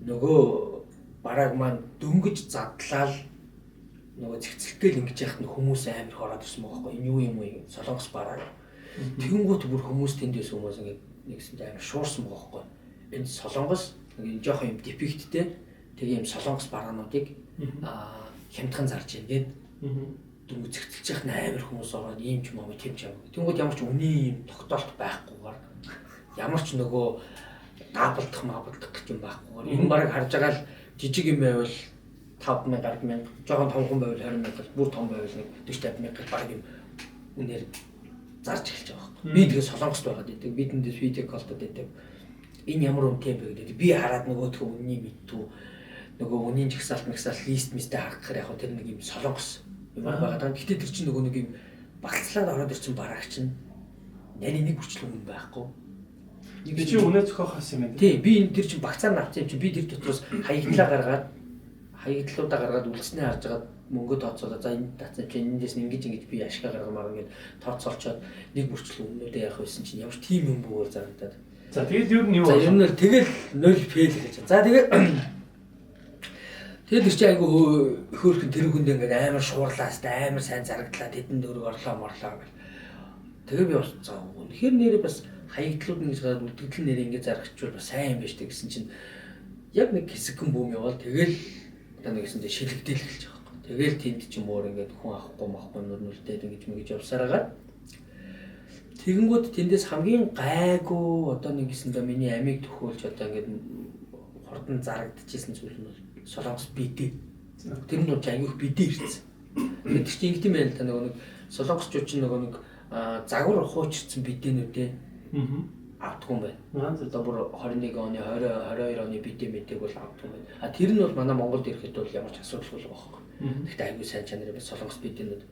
нөгөө барааг маань дөнгөж задлал нөгөө зэгцэлтэй л ингэж яхад хүмүүс амар хороод ирсэн байгаа байхгүй. Энэ юу юм бэ? Солонгос бараа. Тэгэнгүүт бүр хүмүүс тэндээс хүмүүс ингээд нэгсэнд амар шуурсан байгаа байхгүй. Энэ солонгос нэг жоохон юм дефекттэй тэгээ юм солонгос бараануудыг хямдхан зарж ийн гээд дөнгөж зэгцэлж яхад амар хүмүүс ороод ийм ч юм уу тэмч юм. Тэнгүүд ямар ч үний юм тогтоолт байхгүйгээр ямар ч нөгөө даабалдах гэж юм байхгүйгээр энэ барыг харж байгаа л жижиг юм байвал 5,000 10,000 жоохон томхон байвал 20,000 бүр том байвал нэг 40,000 баг юм үнээр зарж эхэлж байгаа байхгүй. Би тэгээ солонгост байгаад байдаг. Бидэндээ видео колтод байдаг. Энэ ямар үнэтэй юм бэ гэдэг. Би хараад нөгөөдхөө үнний мэдтүү нөгөө үнийн жагсаалт лист мистэй харахаар яг тэр нэг юм солонгос юм байгаа. Гэхдээ тэр чинь нөгөө нэг юм багцлаад ороод ирсэн бараг чинь нарийн нэг хүртэл өмнө байхгүй. Би чи өнөө зөхөхөөс юм байна. Тий, би энэ тэр чинь багцаар навцсан юм чи би тэр дотроос хаягдлаа гаргаад үлдснээ харж агаад мөнгө тооцоолоо. За энэ татсан чи эндээс ингэж би ашиг гаргамаар ингээд тооцоолчоод нэг хүртэл өмнөдөө явах байсан чинь ямар тийм юм бүүгээр зарагдаад. За тэгээд юу нь юу За ер нь л тэгэл 0 фейл гэж. За тэгээд тэр чи айгу хөөхөн тэр хүнд ингээд амар шуурлаас амар сайн зарагдлаа тэдэнд өрөг орлоо гэл. Тэгээ би боцсон. Үнэхээр нэрээ бас хаягдлууд ингэж гараад үлдэгдэл нэрээ ингэж зарагчвал бас сайн юм байна штэ гэсэн чинь яг нэг хэсэгэн бүүм явал тэгэл одоо нэгсэндээ шилэгдэл эхэлж байгаа юм. Тэгэл тэнд ч юм уу ингээд хүн авахгүй нүрнүүлтэй ингэж мэгж явсараагаад тэгэнгүүт тэндээс хамгийн гайгүй одоо нэгсэндээ миний амийг төхөөлж одоо ингээд хурдан зарагдчихсэн зүйл нь бол солонгос бидээ. Тэр нь бол аягүй бидээ ирсэн. Тэр чинь ингэдэм байл та нөгөө нэг солонгосчууд чинь нөгөө нэг загвар хуучирсан бидээнүүдээ автгүй юм байна. Одоо бүр 21 оны 22 оны бидээ мэдээг бол автгүй юм байна. А тэр нь бол манай Монголд ирэхэд бол ямар ч асуудалгүй байхгүй. Гэхдээ аягүй сайн чанарын солонгос бидээнүүд.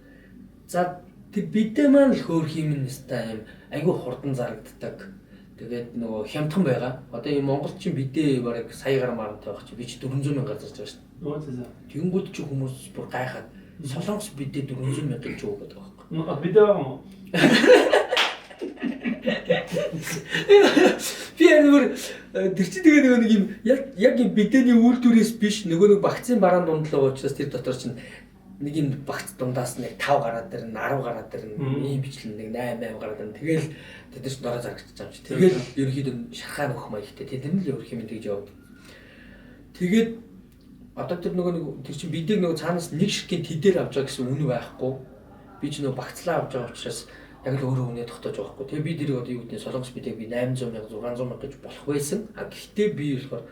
За тэр бидээ маань л хөөх юм нэстэй юм аягүй хурдан зарагддаг. Тэгээд нөгөө хямдхан байгаа. Одоо энэ Монголд чинь бидээ бараг сая гаруй марантай байх чи би чи 400 мянгаар зарж байгаа шүү дээ. Тэнгүүд чи хүмүүс бүр гайхаад солонгос бидээ 400 мянга ч өгöd байгаа байхгүй. Бидээ байгаа юм уу? Би амар тэр чи тэгээ нэг юм яг юм бидэний үйлдвэрээс биш нөгөө нэг вакцины бараан дундлага учраас тэр дотор чинь нэг юм багц дундаас нэг 5 гараад ирнэ 10 гараад ирнэ ийм бичлэн нэг 8 гараад ирнэ тэгэл тэд нар дороо зарагдчих юм чи тэгэл ерөнхийдөө шархаа нөх маягтай тэд нар л өөрх юм тэгж яваад тэгээд одоо тэр нөгөө нэг тэр чинь бидэг нөгөө цаанаас нэг ширхгийн тэдээр авч байгаа гэсэн үнэ байхгүй би ч нөгөө багцлаа авч байгаа учраас яг л өөрөө үнэ тогтоож байгаа байхгүй тэгээ би дэрийг одоо юу гэдэг нь солонгос бидэг би 800 мянга 600 мянга гэж болох байсан а гэхдээ би болохоор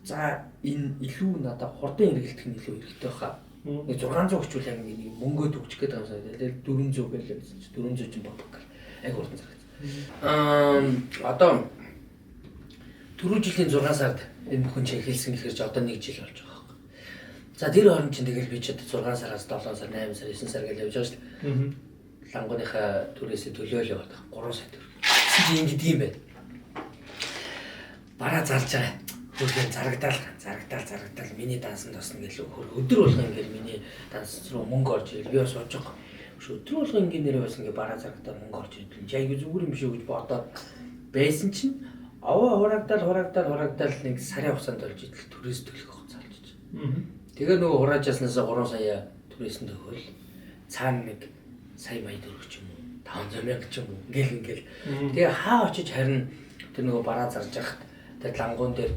за энэ илүү надад хурдан эргэлдэх нь илүү хэрэгтэй хаа нэг 600 хүчүүл яг нэг мөнгөө төгчих гээд байгаа юм санагдал 400 гэлээ 400 ч бодох гэх айг хурдан зарагдсан одоо түрүү жилийн 6 сард энэ бүхэн чинь хэлсэн гэхээр одоо 1 жил болж байгаа байхгүй за тэр хооронд чинь тэгэл би ч 6 сараас 7 сар 8 сар 9 сар гэж явж байгаа шүү дээ лангууныхаа түрээсээ төлөөл яваад 3 сая төгрөг ингэж ийм байна бараа зарж байгаа хөргөн зарагдаал миний дансанд тосно гэлөө өдөр болго ингээл миний данс руу мөнгө орж ирэл би бас сууж байгаа. Өдөр болго ингээ нэрээ бас ингээ бараа зарагдаал мөнгө орж ирэл. Жайгүй зүгээр юм шүү гэж бодоод байсан чинь аваа хураагдаал нэг сарын хугацаанд болж идэл түрээс төлөх хугацаалж. Тэгээ нөгөө хураажснаас 3 сая түрээс нь төгөөл. Цаана нэг сая мая төгрөг ч юм уу 500 мянга ч юм уу ингээл. Тэгээ хаа очиж харин тэр нөгөө бараа зарж яхад тэр лангуун дээр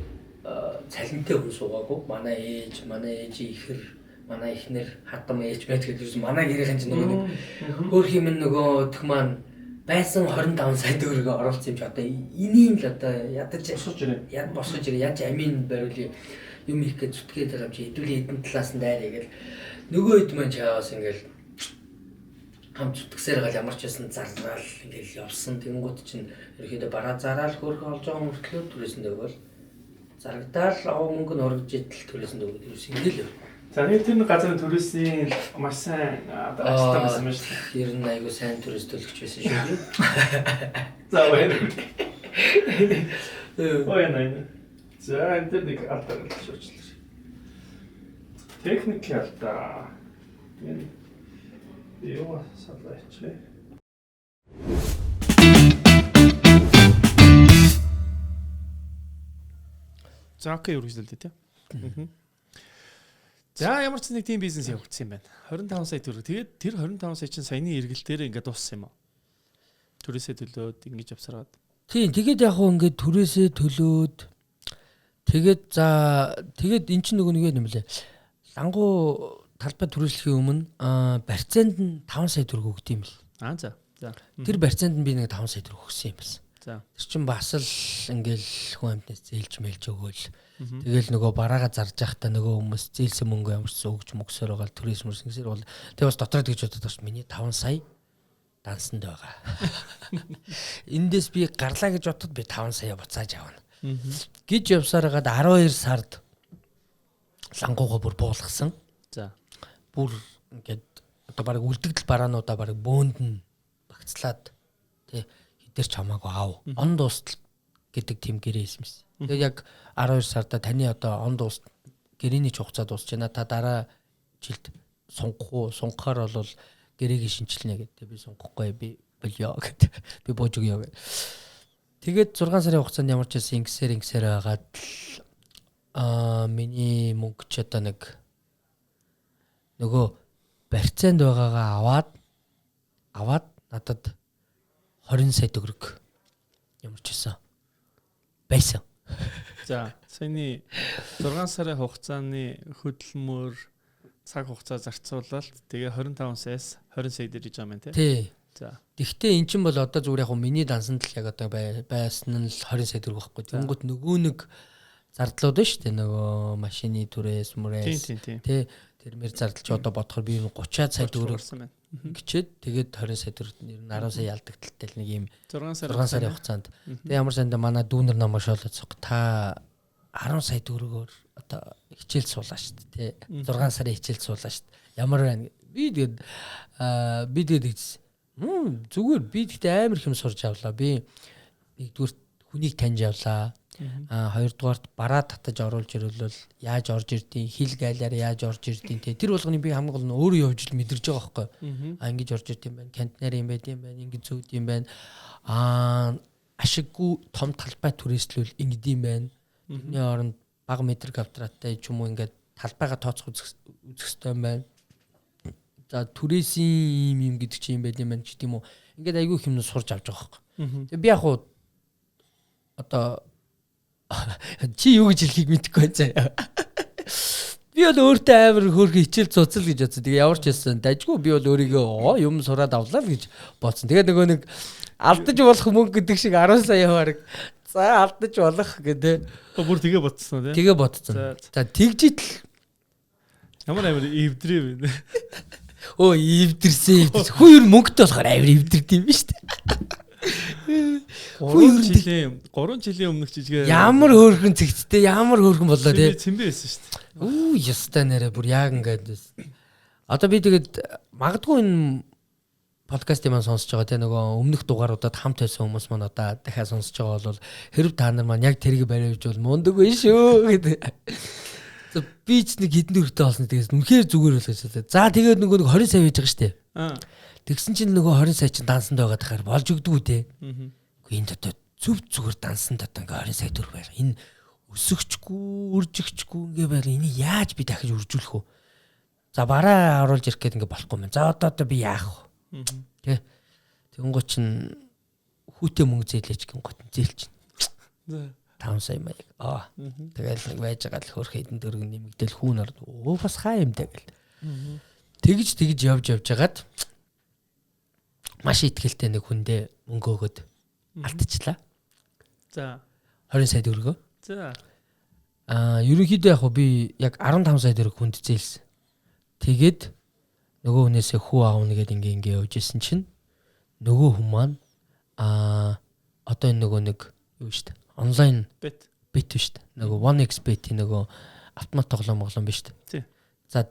цалинтай хүн суугаагүй манай ээж ихэр манай эхнэр хадам ээж байж гэж манай гэрийн чинь нөгөө өөр юм нөгөө төх маань байсан 25 сая төгрөг оруулсан юм чи одоо энийг л одоо ядаж босгож ирээ яаж амийн бариулъя юм их гэж зүтгээд байгаа юм чи хэдүүлээ эдэн талаас нь дайраа гэл нөгөө хэд маань чаавас ингээл хам зүтгэсээр гал ямар ч байсан зарраал ингээл явсан тэнгууд чинь ерөөдөө бараа зараал хөрх олж байгаа мөртлөө түрээсэнд өгөөл зарагдаал аваа мөнгө нь орж идэл түрээсэнд өгөөд ерөөс ингээл яв. За тэр газрын түрээсийн маш сайн ажилладаг байсан юм шүү дээ. Ер нь айгүй сайн түрээс төлөгч байсан шүү дээ. За баяр. Ой за энэ нэг алдар шүүчлээ. Техник ялта. Энэ юу салаач. За окей үргэлжлүүлээ тий. За ямар ч нэг тийм бизнес явагдсан юм байна. 25 сая төгрөг. Тэгээд тэр 25 сая чинь саяны эргэлтээр ингээд дууссан юм аа. Түрээсээ төлөөд ингэж авсараад. Тийм тэгээд яг хөө ингээд түрээсээ төлөөд тэгээд эн чинь нөгөө нэг юм лээ. Лангуу талбай түрээслэхийн өмнө барьцаанд нь 5 сая төгрөг өгд юм бэл. За. Тэр барьцаанд нь би нэг 5 сая төгрөг өгсөн юм байна. За. Тэр чинь бас л ингээл хүн амтнаас зээлж мэлж өгөөл. Тэгэл нөгөө бараага зарж явахдаа нөгөө хүмүүс зээлсэн мөнгө ямарч өгч мөгсөөр байгаа түрээс мөрсгсээр бол тэг бас дотроо тэгж бодоод байгаа ш миний 5 сая дансанд байгаа. Эндээс би гарлаа гэж бодоход би 5 сая буцааж авна. Гэж явсараад 12 сард лангуугаа бүр буулгасан. За. Бүр ингээд одоо баг үлдэгдэл бараануудаа баг бөөнд нь багцлаад тий хідэр ч хамаагүй аав. Он дуустал гэдэг тийм гэрээ хэлсэн. Тэгээд яг 12 сарда таны одоо он дуус гэрээний хугацаа дуусч байна. Та дараа жилд сунгахаар бол гэрээгийн шинжилнэ гэдэг. Би сунгахгүй би болё гэдэг. Би бууж өгье гэдэг. Тэгээд 6 сарын хугацаанд ямар ч байсан ингэсээр байгаад миний мөнгө ч одоо нэг нөгөө барьцаанд байгаагаа аваад надад 20 сая төгрөг ямар ч байсан. За саяны 6 сарын хугацааны хөдөлмөр цаг хугацаа зарцуулалт тэгээ 25 саяас 20 сая дээр иж байгаа юм тий. За. Тэгвэл эн чинь бол одоо зүгээр яг миний дансанд л яг одоо байсан нь л 20 сая төгрөг байхгүй. Тэнгүүт нөгөө нэг зардлууд нь шүү дээ. Нөгөө машины түрээс мөрөөс тий тэрмэр зардалч одоо бодохоор би 30 сая төгрөг гिचээд тэгээд 20 сая төгрөг нэр нь 10 сая ялдагталтай нэг юм 6 сарын хугацаанд. Тэгээ ямар санда манай дүүнер намайг шоолоцох та 10 сая төгрөгөөр одоо хичээл суулаа шүү дээ тий 6 сарын хичээл суулаа шүү дээ. Ямар байна би тэгээд зүгээр би тэгтээ амар хэм сурж авлаа. Би нэгдүгээр хүнийг таньж авлаа. Хоёрдугаарт бараа татаж оруулж ирвэл яаж орж ирдیں۔ Хил гайлаар яаж орж ирдیں۔ Тэр болгоны би хамгийн гол нь өөрөө явж ил мэдэрж байгаа байхгүй. Ингэж орж ирд юм байна. Кантнер юм байд юм байна. Ингэж зөөд юм байна. Ашиггүй том талбай түрээслүүл ингэж юм байна. Тэрний оронд бага метр квадраттай ч юм уу ингээд талбайгаа тооцох үзэх ёстой юм байна. За түрээсийн юм гэдэг чинь юм байд юм байна ч тийм үү. Ингээд айгүй хэмнэ сурж авч байгаа байхгүй. Тэгээ би яг уу одоо чи юу гэж хэлхийг мэдэхгүй байна. Би бол өөртөө амар хөөрхөн хичээл цуцал гэж бодсон. Тэгээ ямар ч байсан дажгүй би бол өөрийгөө юм сураад авлаа л гэж бодсон. Тэгээ нөгөө нэг алдаж болох мөнгө гэдэг шиг 10 сая баг. За алдаж болох гэдэг. Бүр тэгээ бодсон тий. Тэгээ бодсон. За тэгжит л ямар амар эвдрээ вэ. Оо эвдэрсэн. Хүү ер мөнгөтэй болохоор амар эвдэрд юм биш үү? 3 жилийн өмнөх жижигээ ямар хөөрхөн цэгцтэй ямар хөөрхөн болоо тий. Цэмбэ байсан шүү дээ. Үу ястай нэрэ бүр яг ингээд. Одоо би тэгээд магадгүй энэ подкастыг маань сонсож байгаа тий нөгөө өмнөх дугааруудад хамт байсан хүмүүс маань одоо дахиад сонсож байгаа бол хэрв та нар маань яг тэрийг бариулж бол мундаг биш шүү гэдэг. За би ч нэг хідэн дөрөвтэй болсон тэгээс үнэхээр зүгээр л гэж. За тэгээд нөгөө 20 сая байж байгаа шүү дээ. Тэгсэн чинь нөгөө 20 сая чинь дансанд байгаа дахаар болж өгдөггүй тий. Энэ одоо зүв зүгээр дансанд одоо ингээ 20 сая төгрөг байр. Энэ өсөгчгүй, үржигчгүй ингээ байр. Энийг яаж би дахиж үржүүлэх вэ? За бараа оруулж ирэх гээд ингээ болохгүй юм. За одоо би яах вэ? Тэ. Тэнгуү чин хүүтэй мөнгө зээлээч гингот зээлч. За 5 сая маяг. Тэгэл нэг байж байгаа л хөрх хэдэн төгрөг нэмэгдэл хүүн орд. Оо бас хаа юм даа гэл. Тэгж явж ягаад маш ихтгэлтэй нэг хүндээ мөнгө өгөөд алдчихлаа. За 20 сая төгрөгөө. За ерөнхийдөө яг би яг 15 сая төгрөг хүнд зээлсэн. Тэгээд нөгөө хүнээсээ хүү аавна гэдэг ингээ явж исэн чинь нөгөө хүн маань одоо энэ нөгөө нэг юу шүү дээ. Онлайн бет биш шүү дээ. Нөгөө 1xbet-ийн нөгөө автомат тоглоом биш шүү дээ. За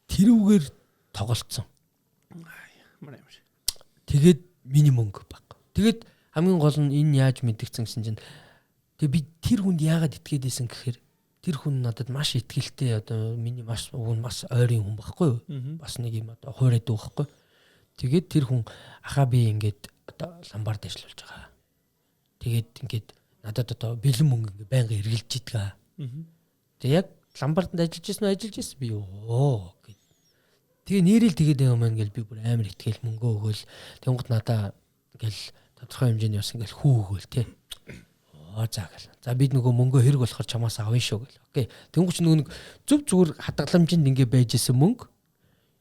тэрүүгээр тоглолцсон. Тэгээд миний мөнгө баг. Тэгээд хамгийн гол нь энэ яаж мэдгдсэн гэсэн чинь тэгээ би тэр хүнд яагаад итгээд исэн гэхээр тэр хүн надад маш итгэлтэй одоо миний маш ойрын хүн байхгүй юу? Бас нэг юм одоо хуурайд байхгүй. Тэгээд тэр хүн ахаа би ингээд одоо ламбард ажиллаж байгаа. Тэгээд ингээд надад одоо бэлэн мөнгө ингээд байнга эргэлж идэх. Тэгээ яг ламбардд ажиллаж ирсэн би ёо гэд. Тэгээ нэрэл тэгээд юм маань гэл би бүр амар итгэл мөнгө өгөөл тэнгууд надаа ингээл тодорхой хэмжээний бас ингээл хүү өгөөл тий. За гэл. За бид нөгөө мөнгө хэрэг болохоор чамаас авъя шүү гэл. Окей. Тэнгууд ч нөгөө нэг зүв зүгээр хадгаламжинд ингээ байж исэн мөнгө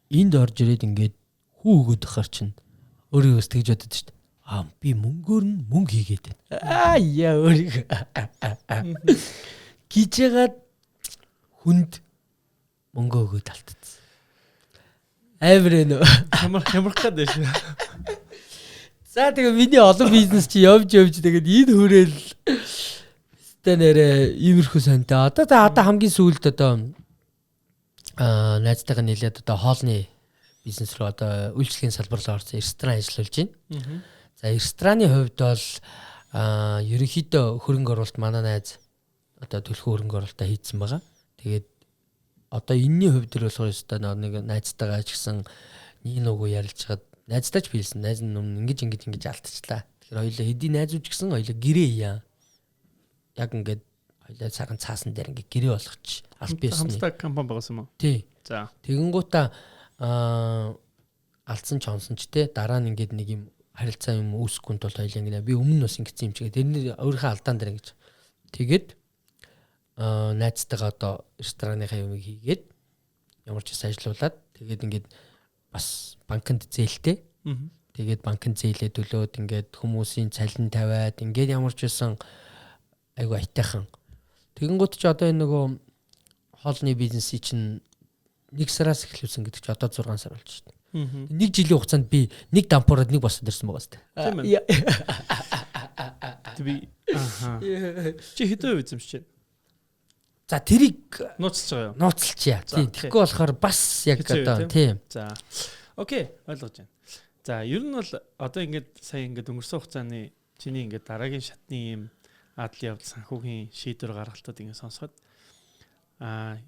энд орж ирээд ингээд хүү өгöd ахаар чинь өөрийгөөс тэгж бодод шүү дээ. Би мөнгөөр нь мөнгө хийгээд байна. Яа өөрийгөө. Гижээгээд хүнд мөнгө өгöd алдчихсан. Эврэнэ. Ямар гэдэг шүү. За тэгээ миний олон бизнес чи явж тэгээд энэ хүрээл өстэй нэрэ иймэрхүү сантай. Одоо хамгийн сүүлд одоо найзтайгаа нийлээд одоо хоолны бизнес рүү одоо үйлчлэгийн салбар руу орсон ресторан ажиллаж байна. За рестораны хувьд бол ерөнхийдөө хөрөнгө оруулалт манай найз одоо төлхөө хөрөнгө оруулалтаа хийцэн байгаа. Тэгээд одоо энэний хувьд дэр болохоор өстой нэг найзтайгаа ч гэсэн нэг нүгөө ярилж хаад найзтай ч биелсэн. Найз нь ингэж алдчихлаа. Тэгэхээр хоёулаа хэдий найзууч гэсэн хоёулаа гэрээ яа. Яг ингээд хоёулаа цагаан цаасан дээр ингээд гэрээ болгоч аль биесний. Хамтдаа компани байгуулсан юм уу? Тий. За. Тэгэнгүүтээ алдсан ч онсон ч те дараа нь ингээд нэг юм харилцаа юм үүсэхгүй тул хоёулаа ингээд би өмнө нь бас ингэсэн юм чигээ тэрний өөрийнхөө алдаан дээр ингэж тэгээд найзтайгаа одоо рестораныхаа юмыг хийгээд ямар ч гэсэн ажиллаулаад тэгээд ингээд бас банкнд зээлтэй. Тэгээд банкнд зээлээ төлөөд ингээд хүмүүсийн цалин тавиад ингээд ямар ч байсан айгу айтайхан. Тэгэнгүүт ч одоо энэ нөгөө хоолны бизнесийг чинь 1 сараас эхлүүлсэн гэдэг чи одоо 6 сар болж байна. Нэг жилийн хугацаанд би нэг дампуураад нэг босоод ирсэн байгаа сте. Тийм ээ. Би чи хэдэн үе эзэмшиж байна? За тэрийг Нууцлж байгаа юу? нууцлчиа. Тийм. Тэгэхгүй болохоор бас яг одоо тийм. За. Окей, ойлгож байна. За, ер нь бол одоо ингээд сая ингээд өнгөрсөн хугацааны чиний ингээд дараагийн шатны юм адлын явдал санхүүгийн шийдвэр гаргалтууд ингээд сонсоход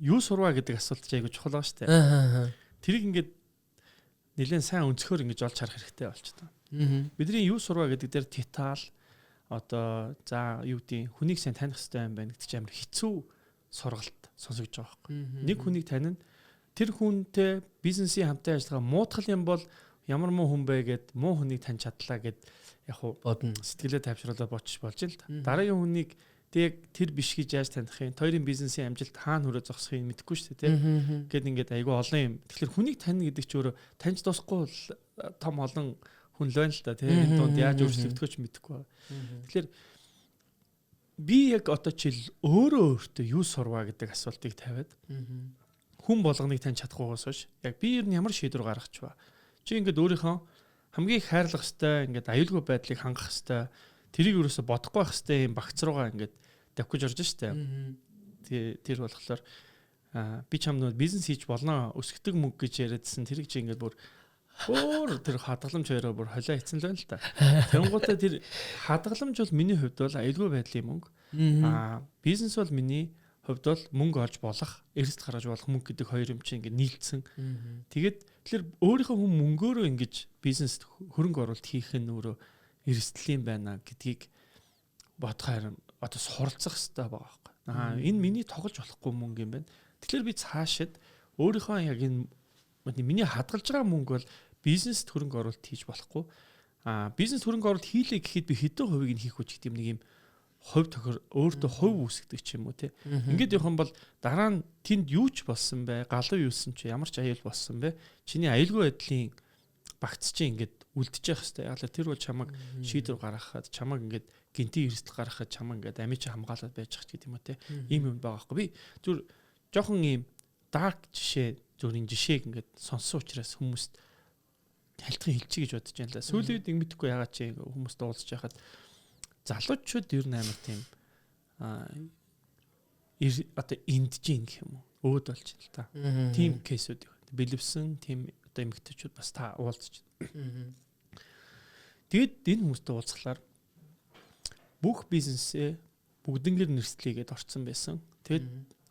юу сурваа гэдэг асуулт ч айгүй чухал байгаа шүү дээ. Тэрийг ингээд нэлээд сайн өнцгөр ингэж олж харах хэрэгтэй болчихсон. Бидний юу сурваа гэдэг дээр детал одоо за юу гэдэг хүнийг сайн таних хэрэгтэй юм байна гэдэг чинь амар хэцүү сургалт сонсогдож байгаа байхгүй. Нэг хүнийг таних тэр хүнтэй бизнесийн хамтын ажиллагаа муутгал юм бол ямар муу хүн бэ гэд муу хүнийг таньж чадлаа гэд яг хуу сэтгэлээ тайвшруулаад бочих болж л та. Дараагийн хүнийг тэг тэр биш гэж яаж таних юм? Хоёрын бизнесийн амжилт хаана хүрээ зогсохыг мэдэхгүй шүү дээ, тийм. Гэт ингээд айгүй олон юм. Тэгэхээр хүнийг таних гэдэг чинь өөрөө таньж дуусахгүй том олон хүн л байна л да, тийм. Энэ донд яаж өөрчлөгдөхөө ч мэдэхгүй. Тэгэхээр би яг одоо чил өөртөө юу сурваа гэдэг асуултыг тавиад хүн болгоныг таньж чадахгүйгээс хойш яг би ер нь ямар шийдвэр гаргах ч ба. Чи ингээд өөрийнхөө хамгийн их хайрлах хэвээр ингээд аюулгүй байдлыг хангах хэвээр тэрийг юусоо бодохгүй байх хэвээр юм багц руугаа ингээд давхиж орж штэ. Тэр болохоор би чам нөө бизнес хийж болно өсгдөг мөнгө гэж яриадсэн тэрийг чи ингээд бүр тэр хадгаламж хоёроо бүр холио хийцэн л байна л та. Тэнгуутаа тэр хадгаламж бол миний хувьд бол аюулгүй байдлын мөнгө. Бизнес бол миний хувьд бол мөнгө олж болох, эрсдэл гаргаж болох мөнгө гэдэг хоёр юм чинь ингээд нийлцсэн. Тэгээд тэгэхээр өөрийнхөө хүн мөнгөөрөө ингэж бизнест хөрөнгө оруулалт хийх нь өөрөө эрсдэл юм байна гэдгийг бодох харин одоо суралцах хэрэгтэй байгаа байхгүй. Энэ миний тоглож болохгүй мөнгө юм байна. Тэгэхээр би цаашид өөрийнхөө яг энэ миний хадгалж байгаа мөнгө бол бизнест хөрөнгө оруулалт хийж болохгүй. Бизнес хөрөнгө оруулалт хийлээ гэхэд би хэдэн хувийг нь хийх үү гэдэг нэг юм хувь тохир өөртөө хувь үүсгдэг ч юм уу те. Ингээд явах юм бол дараа нь тэнд юу ч болсон бэ? Галуу юусэн чи ямар ч аюул болсон бэ? Чиний аюулгүй байдлын багц чи ингээд үлдчих хэвээр. Яг л тэр бол чамаг шийдвэр гаргахад, чамаг ингээд гинти эрсдэл гаргахад, чамаг ингээд амийн чи хамгаалаад байж ах гэдэг юм уу те. Ийм юм байгаа байхгүй. Би зүр жоохон ийм дарк жишээ, зүрийн жишээг ингээд сонссон учраас хүмүүст тайлтгын хэлчих гэж бодож байна л. Сүүлийн үед мэдхгүй ягаад чи хүмүүст уулзж байхад залуучууд ер нь амар тийм одоо энджин гэх юм уу өөд болж байна л та. Тим кейсүүд бэлэвсэн тим одоо эмэгтэйчүүд бас та уулзч байна. Тэгэд энэ хүмүүстэй уулзахлаар бүх бизнесээ бүгднгээр нэрслэгээд орцсон байсан. Тэгэд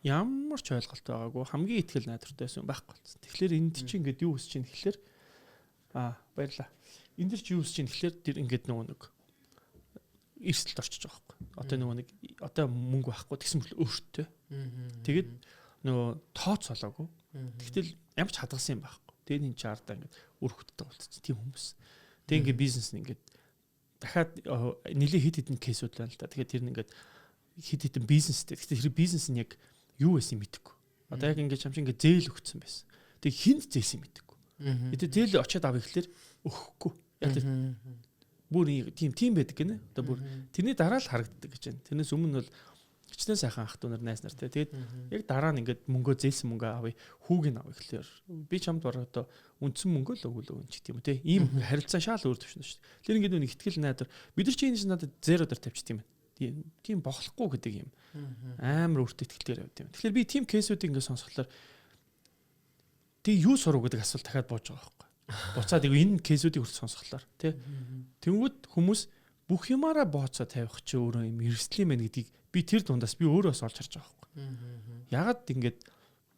ямар ч ойлголт байгаагүй хамгийн ихтгэл найдвартай байсан байхгүй болсон. Тэгэхээр энд чинь ингээд юу үсэж чинь тэгэхээр баярлаа. Энд чи юу үсэж чинь тэгэхээр тэр ингээд нэг эрсдэлд орчиж байгаа байхгүй. Одоо нөгөө нэг одоо мөнгө байхгүй тэгсэн мэт өөртөө. Тэгээд нөгөө тооц болоогүй. Тэгтэл ямар ч хадгалсан юм байхгүй. Тэгээд энэ чи ардаа ингээд үр хөттэй болчихсон тийм хүмүүс. Тэгээд ингээд бизнес нь ингээд дахиад нэлээ хит хитэн кейсүүд байна л да. Тэгээд тэр нь ингээд хит хитэн бизнестэй. Тэгтэл тэр бизнес нь яг юу байсан мэдэхгүй. Одоо яг ингээд чамч ингээд зээл өгсөн байсан. Тэгээд хинт зээлсэн мэдэхгүй. Тэгээд зээл очиад авъя гэхэлэр өгөхгүй. Яг тэр бүр тийм байдаг гинэ. Одоо бүр тэрний дараа л харагддаг гэж байна. Тэрнээс өмнө бол хичнээн сайхан ах トゥ нар найз нартай. Тэгээд яг дараа нь ингээд мөнгөө зээлсэн мөнгөө авъя, хүүг нь авъя гэхлээр би чамд бараг одоо үндсэн мөнгөө л өгүүлээ юм ч гэдэг юм те. Ийм харилцаа шал өөр төвшнө шүү дээ. Тэр ингээд нэг ихтгэл найдар бид нар чи энэ надад 0 дээр тавьчих тийм байна. Тийм бохлохгүй гэдэг юм. Амар өөртөө ихтгэлээр явд юм. Тэгэхээр би тийм кейсүүдийг ингээд сонсохлоор тэг юу сурах гэдэг асуулт дахиад бууж байгаа байхгүй. Буцаад энэ кейсүүдийг хүртэл сонсголоор тий. Тэнгүүд хүмүүс бүх юмараа бооцоо тавих чи өөрөө юм эрсдлийн мэн гэдгийг би тэр дундаас би өөрөө бас олж харж байгаа байхгүй. Ягаад ингэж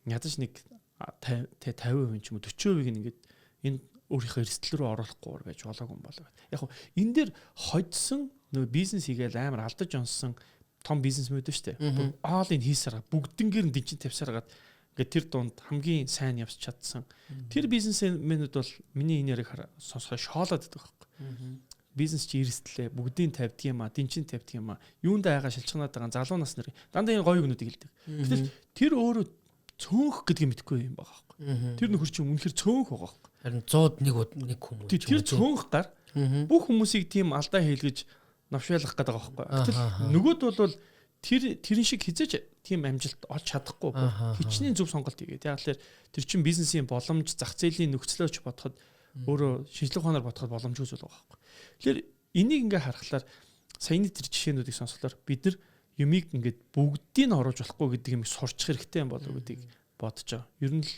ядаж нэг 50% ч юм уу 40% ингээд энэ өөрийнхөө эрсдэл рүү оруулахгүй байж болоогүй юм болоо. Яг хөө энэ дээр хоцсон нөгөө бизнес хийгээл амар алдаж онсон том бизнесмүүд шүү дээ. All in хийсараа бүгднгээр нь дижитал тавьсараад ингээд тэр дунд хамгийн сайн явж чадсан. Тэр бизнесмэнүүд бол миний энэ яриг сонсохоо шоолоод байдаг байхгүй. Бизнес чи эрсдлээ бүгдийг тавьдаг юм а, дэнчин тавьдаг юм а. Юунд айгаа шилчгнаад байгаа залуу нас нарын дандаа энэ гоё гүнүүдийг хэлдэг. Гэтэл тэр өөрөө цөөнх гэдгийг мэдэхгүй юм байгаа байхгүй. Тэр нөхөр чи үнэхээр цөөнх байгаа байхгүй. Харин 101 хүмүүс. Тэр цөөнх гар бүх хүмүүсийг тийм алдаа хийлгэж навшуулах гэдэг байгаа байхгүй. Гэтэл нөгөөд бол тэрэн шиг хизээж тийм амжилт олж чадахгүй. Хичнээн зөв сонголт хийгээд. Яг л тэр чин бизнесийн боломж, зах зээлийн нөхцлөөч бодоход өөрөө шинжлэх ухаанаар бодоход боломжгүй зүйл байгаа байхгүй. Тэгэхээр энийг ингээ харахаар саяны тэр жишээнүүдийг сонсохлоор бид нар юмыг ингээд бүгдийг нь оруулж болохгүй гэдэг юм сурчих хэрэгтэй юм болов уу гэдгийг бодож байгаа. Ер нь л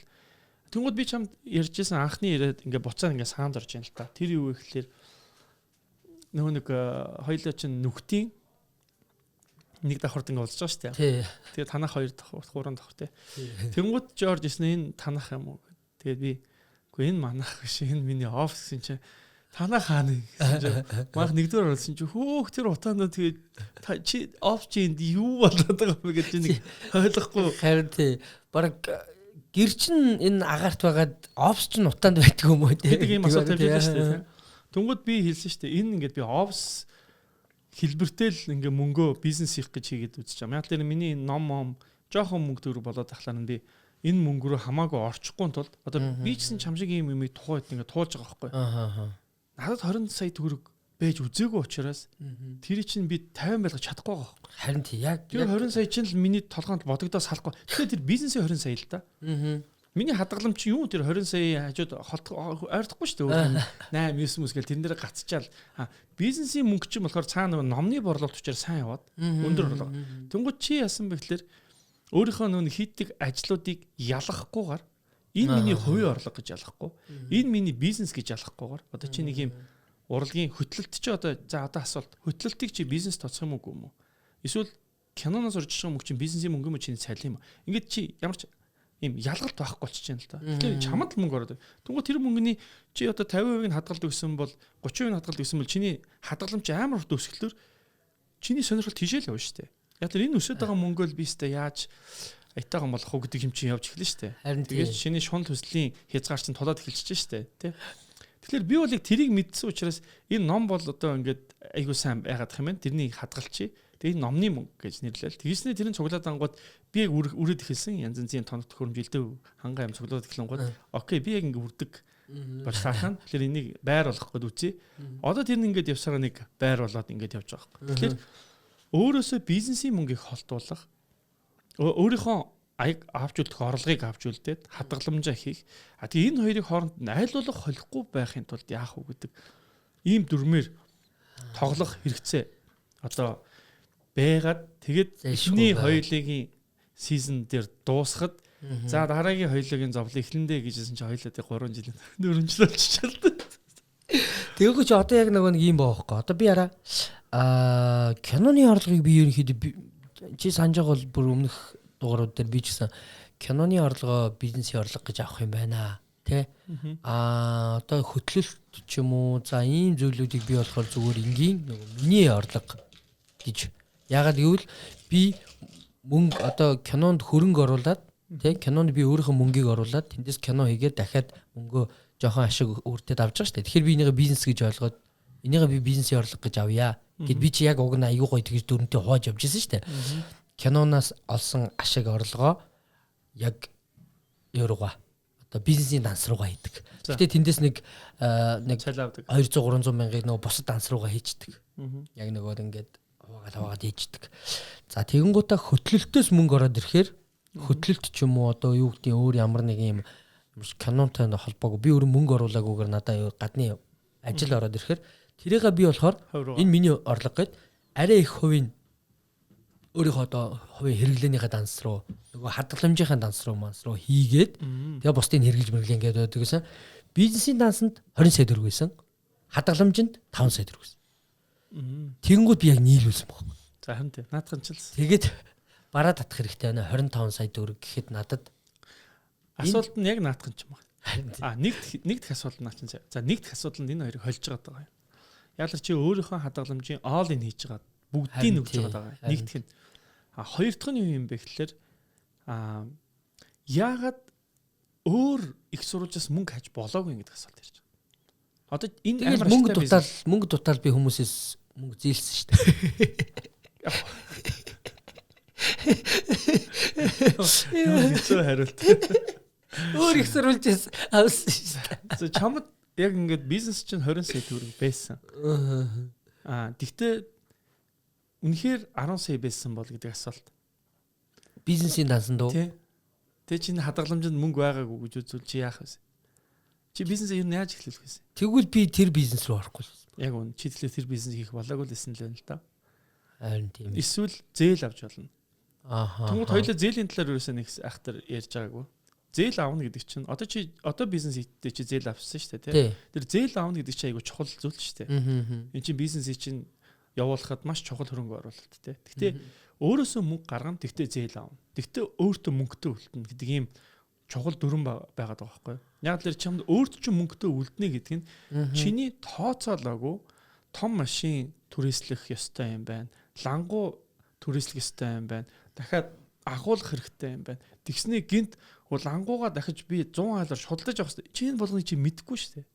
тэнгууд би чамд ярьжсэн анхны яриад ингээ буцаад ингээ саанд орж байна л та. Тэр юу вэ гэхээр нөгөө нэг хоёлоо чинь нүхтийн нэг давхарт ингээ уулзж байгаа шүү дээ. Тэгээ танах 2 давхар, 3 давхар тий. Тэнгууд Жорж ирсэн энэ танах юм уу? Тэгээд би үгүй энэ манах биш энэ миний офис гэсэн чинь танах хаана гэсэн чинь манах нэгдүгээр орсон чинь хөөх тэр утаанаа тэгээд чи офс чи энд юу болоод байгаа юм гэж нэг ойлгохгүй. Харин тий. Бараг гэр чин энэ агаарт байгаад офс чин утаанд байдаг юм уу тий. Гэдэг юм асуулт тавьж байгаа шүү дээ. Тэнгууд би хэлсэн шүү дээ. Энэ ингээд би офс хэлбэртэл ингээ мөнгөө бизнес хийх гэж хийгээд үзэж байгаа. Яг тэр миний ном жоохон мөнгө төгрөг болоод тахлаар нь би энэ мөнгө рүү хамаагүй орчихгүй тулд одоо би ч гэсэн чам шиг юм юмыг тухайд ингээ туулж байгаа байхгүй. Надад 20 сая төгрөг байж үзээгүй учраас тэр чинь би 50 байлгаж чадахгүй байгаа байхгүй. Харин тий яг тэр 20 сая чинь л миний толгоонд бодогдоо салахгүй. Тэгэхээр тэр бизнесийн 20 сая л да. Миний хадгалам чи юу тэр 20 сая хажууд ойртохгүй шүү дээ. 8 9 мөс гэл тэрэн дээр гацчаал. Бизнесийн мөнгө чинь болохоор цаана номны борлуулалт учраас сайн яваад өндөр орлого. Тэнгууд чи яасан бэ гэхээр өөрийнхөө нөө хийдэг ажлуудыг ялгахгүйгээр энэ миний хувийн орлого гэж ялгахгүй. Энэ миний бизнес гэж ялгахгүйгээр одоо чи нэг юм урлагийн хөтлөлт чи одоо за одоо асуулт хөтлөлтийг чи бизнес тооцох юм уу юм уу? Эсвэл киноноос урж байгаа мөнгө чи бизнесийн мөнгө мө чиний цалин юм. Ингээд чи ямар ч ийм ялгалт байхгүй болчихж байна л да. Тэгэхээр чамд л мөнгө ороод. Тэнгуү тэр мөнгөний чи одоо 50% нь хадгалдаг гэсэн бол 30% нь хадгалдаг гэсэн бол чиний хадгаламж амар урт өсгөлөөр чиний сонирхол тийшээ л явна шүү дээ. Яг тэр энэ өсөд байгаа мөнгөөл би өстэй яаж айтаахан болох уу гэдэг юм чинь явж эхэлнэ шүү дээ. Тэгээд чиний шунал төслийн хязгаар чинь тулаад эхэлчихэж шүү дээ. Тэ. Тэгэхээр би бол яг тэрийг мэдсэн учраас энэ ном бол одоо ингээд айгуу сайн байгаад их юм байна. Тэрнийг хадгалчих. Тэгээ номны мөнгө гэж нэрлээл. Тэгснэ тэрийн цуглаад ангууд би яг үрээд эхэлсэн. Янз янзын тоног төхөөрөмжилтэй хангаа юм цуглаад эхлэнгууд окей би яг ингээд үрдэг болж таахаа. Тэгэхээр энийг байр болох гээд үзье. Одоо тэр нь ингээд явсараа нэг байр болоод ингээд явж байгаа юм. Тэгэхээр өөрөөсөө бизнесийн мөнгийг холдуулах өөрийнхөө аяг авч үлдэх орлогыг авч үлдээд хадгаламжаа хийх. Тэгээ энэ хоёрыг хооронд айлуулах холихгүй байхын тулд яах вэ гэдэг ийм дүрмээр тоглох хэрэгцээ. Одоо байгаад тэгээд эхний хоёулыгийн сизон дээр дуусахад за дараагийн хоёулыгийн зовлон эхлэндэ гэжсэн чи хоёулаа 3 жил 4 жил болчихлоо. Тэгэхгүй чи одоо яг нэг юм баахгүй. Одоо би араа киноны орлогыг би ерөнхийдөө чи санаж байгаа бол бүр өмнөх дугаарууд дээр би ч гэсэн киноны орлогоо бизнесийн орлого гэж авах юм байна. Тэ? Одоо хөтлөлт ч юм уу за ийм зүйлүүдийг би болохоор зүгээр энгийн миний орлого гэж ягаад гэвэл би мөнгө одоо кинонд хөрөнгө оруулад тий кинонд би өөрийнхөө мөнгийг оруулад тэндээс кино хийгээд дахиад мөнгөө жоохон ашиг өртөд авч байгаа шүү дээ. Тэгэхээр би энийгээ бизнес гэж ойлгоод энийгээ би бизнесийн орлого гэж авъя. Гэт би чи яг уг нь аюу гой тэгж дөрөнтэй хувааж явж ирсэн шүү дээ. Киноноос олсон ашиг орлогоо яг юуруугаа одоо бизнесийн данс руугаа хийдэг. Гэтэ тэндээс нэг 200 300 мянгаыг нөгөө бусад данс руугаа хийчихдэг. Яг нөгөө ингээд хаваагаад ээждэг. За тэгэнгүүтээ хөтлөлтөөс мөнгө ороод ирэхээр хөтлөлт ч юм уу одоо юу гэдэг өөр ямар нэг юм кинонтой холбоогүй би өөр мөнгө оруулаагүйгээр надад гадны ажил ороод ирэхээр тэрийгээ би болохоор энэ миний орлого гээд арай их хувийн өөрийнхөө одоо хувийн хэрэглээнийхээ данс руу нөгөө хадгаламжийнхаа данс руу хийгээд тэгээ бусдыг хэрэглэж мэрглээ ингээд байдаг гэсэн Бизнесийн дансанд 20 сая төгрөг байсан. Хадгаламжинд 5 сая төгрөг байсан. Тэгэнгүүт би яг нийлүүлсэн баг. За харин тийм. Наадхан ч л Тэгээд бараа татах хэрэгтэй байна. 25 сая төгрөг гэхэд надад асуулт нь яг наадхан ч юм байна. Нэгдэх асуудал наа чинь. За нэгдэх асуудал нь энэ хоёрыг холж байгаа юм. Яг л чи өөрийнхөө хадгаламжийн all-in хийж байгаа бүгдийг нь өгж байгаа. Нэгдэх нь. Хоёр дахь нь юу юм бэ гэхээр яагаад өөр их сурвалжаас мөнгө хаж болоогүй гэдэг асуулт ирж байгаа. Одоо энэ тэгээд мөнгө дутаал би хүмүүсээс мөнгө зээлсэн шүү дээ. Хэцүү хариулт. Өөр их сурвалжаас авсан шүү дээ. За чамд яг ингээд бизнес чинь 20 сая төгрөг байсан. Тэгтээ үнэхээр 10 сая байсан бол гэдэг асуулт. Бизнесийн дансанд уу? Тэгээ чиний хадгаламжинд мөнгө байгаагүй гэж үзвэл чи яах вэ? Чи бизнесээ юу яаж эхлүүлэх вэ? Тэгвэл би тэр бизнес рүү орохгүй л. Яг үн чи тэр бизнес хийх болоогүй л гэсэн л байна л да. Харин тийм. Эсвэл зээл авч болно. Тэнгууд хоёулаа зээлийн талаар юусэн нэг ахтар ярьж байгаагүй. Зээл аавна гэдэг чинь одоо бизнес хийхдээ чи зээл авсан шүү дээ тий. Тэр зээл аавна гэдэг чинь айгүй чухал зүйл шүү дээ. Энд чинь бизнесийг чинь явуулахад маш чухал хөрөнгө оруулалт тий. Гэхдээ өөрөөсөө мөнгө гаргана тэгтээ зээл аавна. Тэгтээ өөртөө мөнгөтэй үлдэнэ гэдэг ийм чухал дүрэн байгаад байгаа байхгүй юу? Яг л чамд өөрт чинь мөнгөтэй үлдэнэ гэдэг нь чиний тооцоолоогүй том машин түрээслэх ёстой юм байна. Лангуу түрээслэх ёстой юм байна. Дахиад агуулгах хэрэгтэй юм байна. Тэгснээ гинт лангуугаа дахиж би 100 хаалаар шудлаж авах хэрэгтэй. Чи энэ болгоныг чи мэдэхгүй шүү дээ.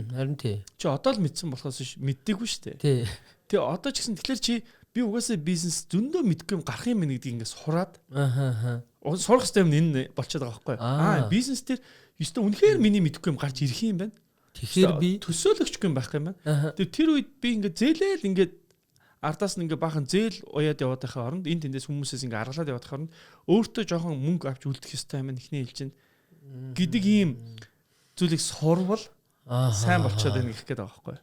Харин тий. Чи одоо л мэдсэн болохоос мэддэггүй шүү дээ. Тий. Тэгээ одоо ч гэсэн тэгэхээр чи би угаасаа бизнес зөндөө мэдгүй юм гарах юм байна гэдгийг ингээд сураад сурах хэрэгтэй юм энэ болчиход байгаа байхгүй. Бизнес дээр ёстой үнэхээр миний мэдгүй юм гарч ирэх юм байна. Тэгэхээр би төсөөлөгчгүй юм байх юм байна. Тэгээ тэр үед би ингээд зээлээл ингээд ардаас нь ингээ баахан зээл уяад яваад байхаа оронд энэ тэндээс хүмүүсээс ингээ аргалаад яваад байхаа оронд өөртөө жоохон мөнгө авч үлдэх ёстой юм ихний хэлж байна гэдэг ийм зүйлийг сурвал сайн болчиход байна гэх гээд байгаа байхгүй.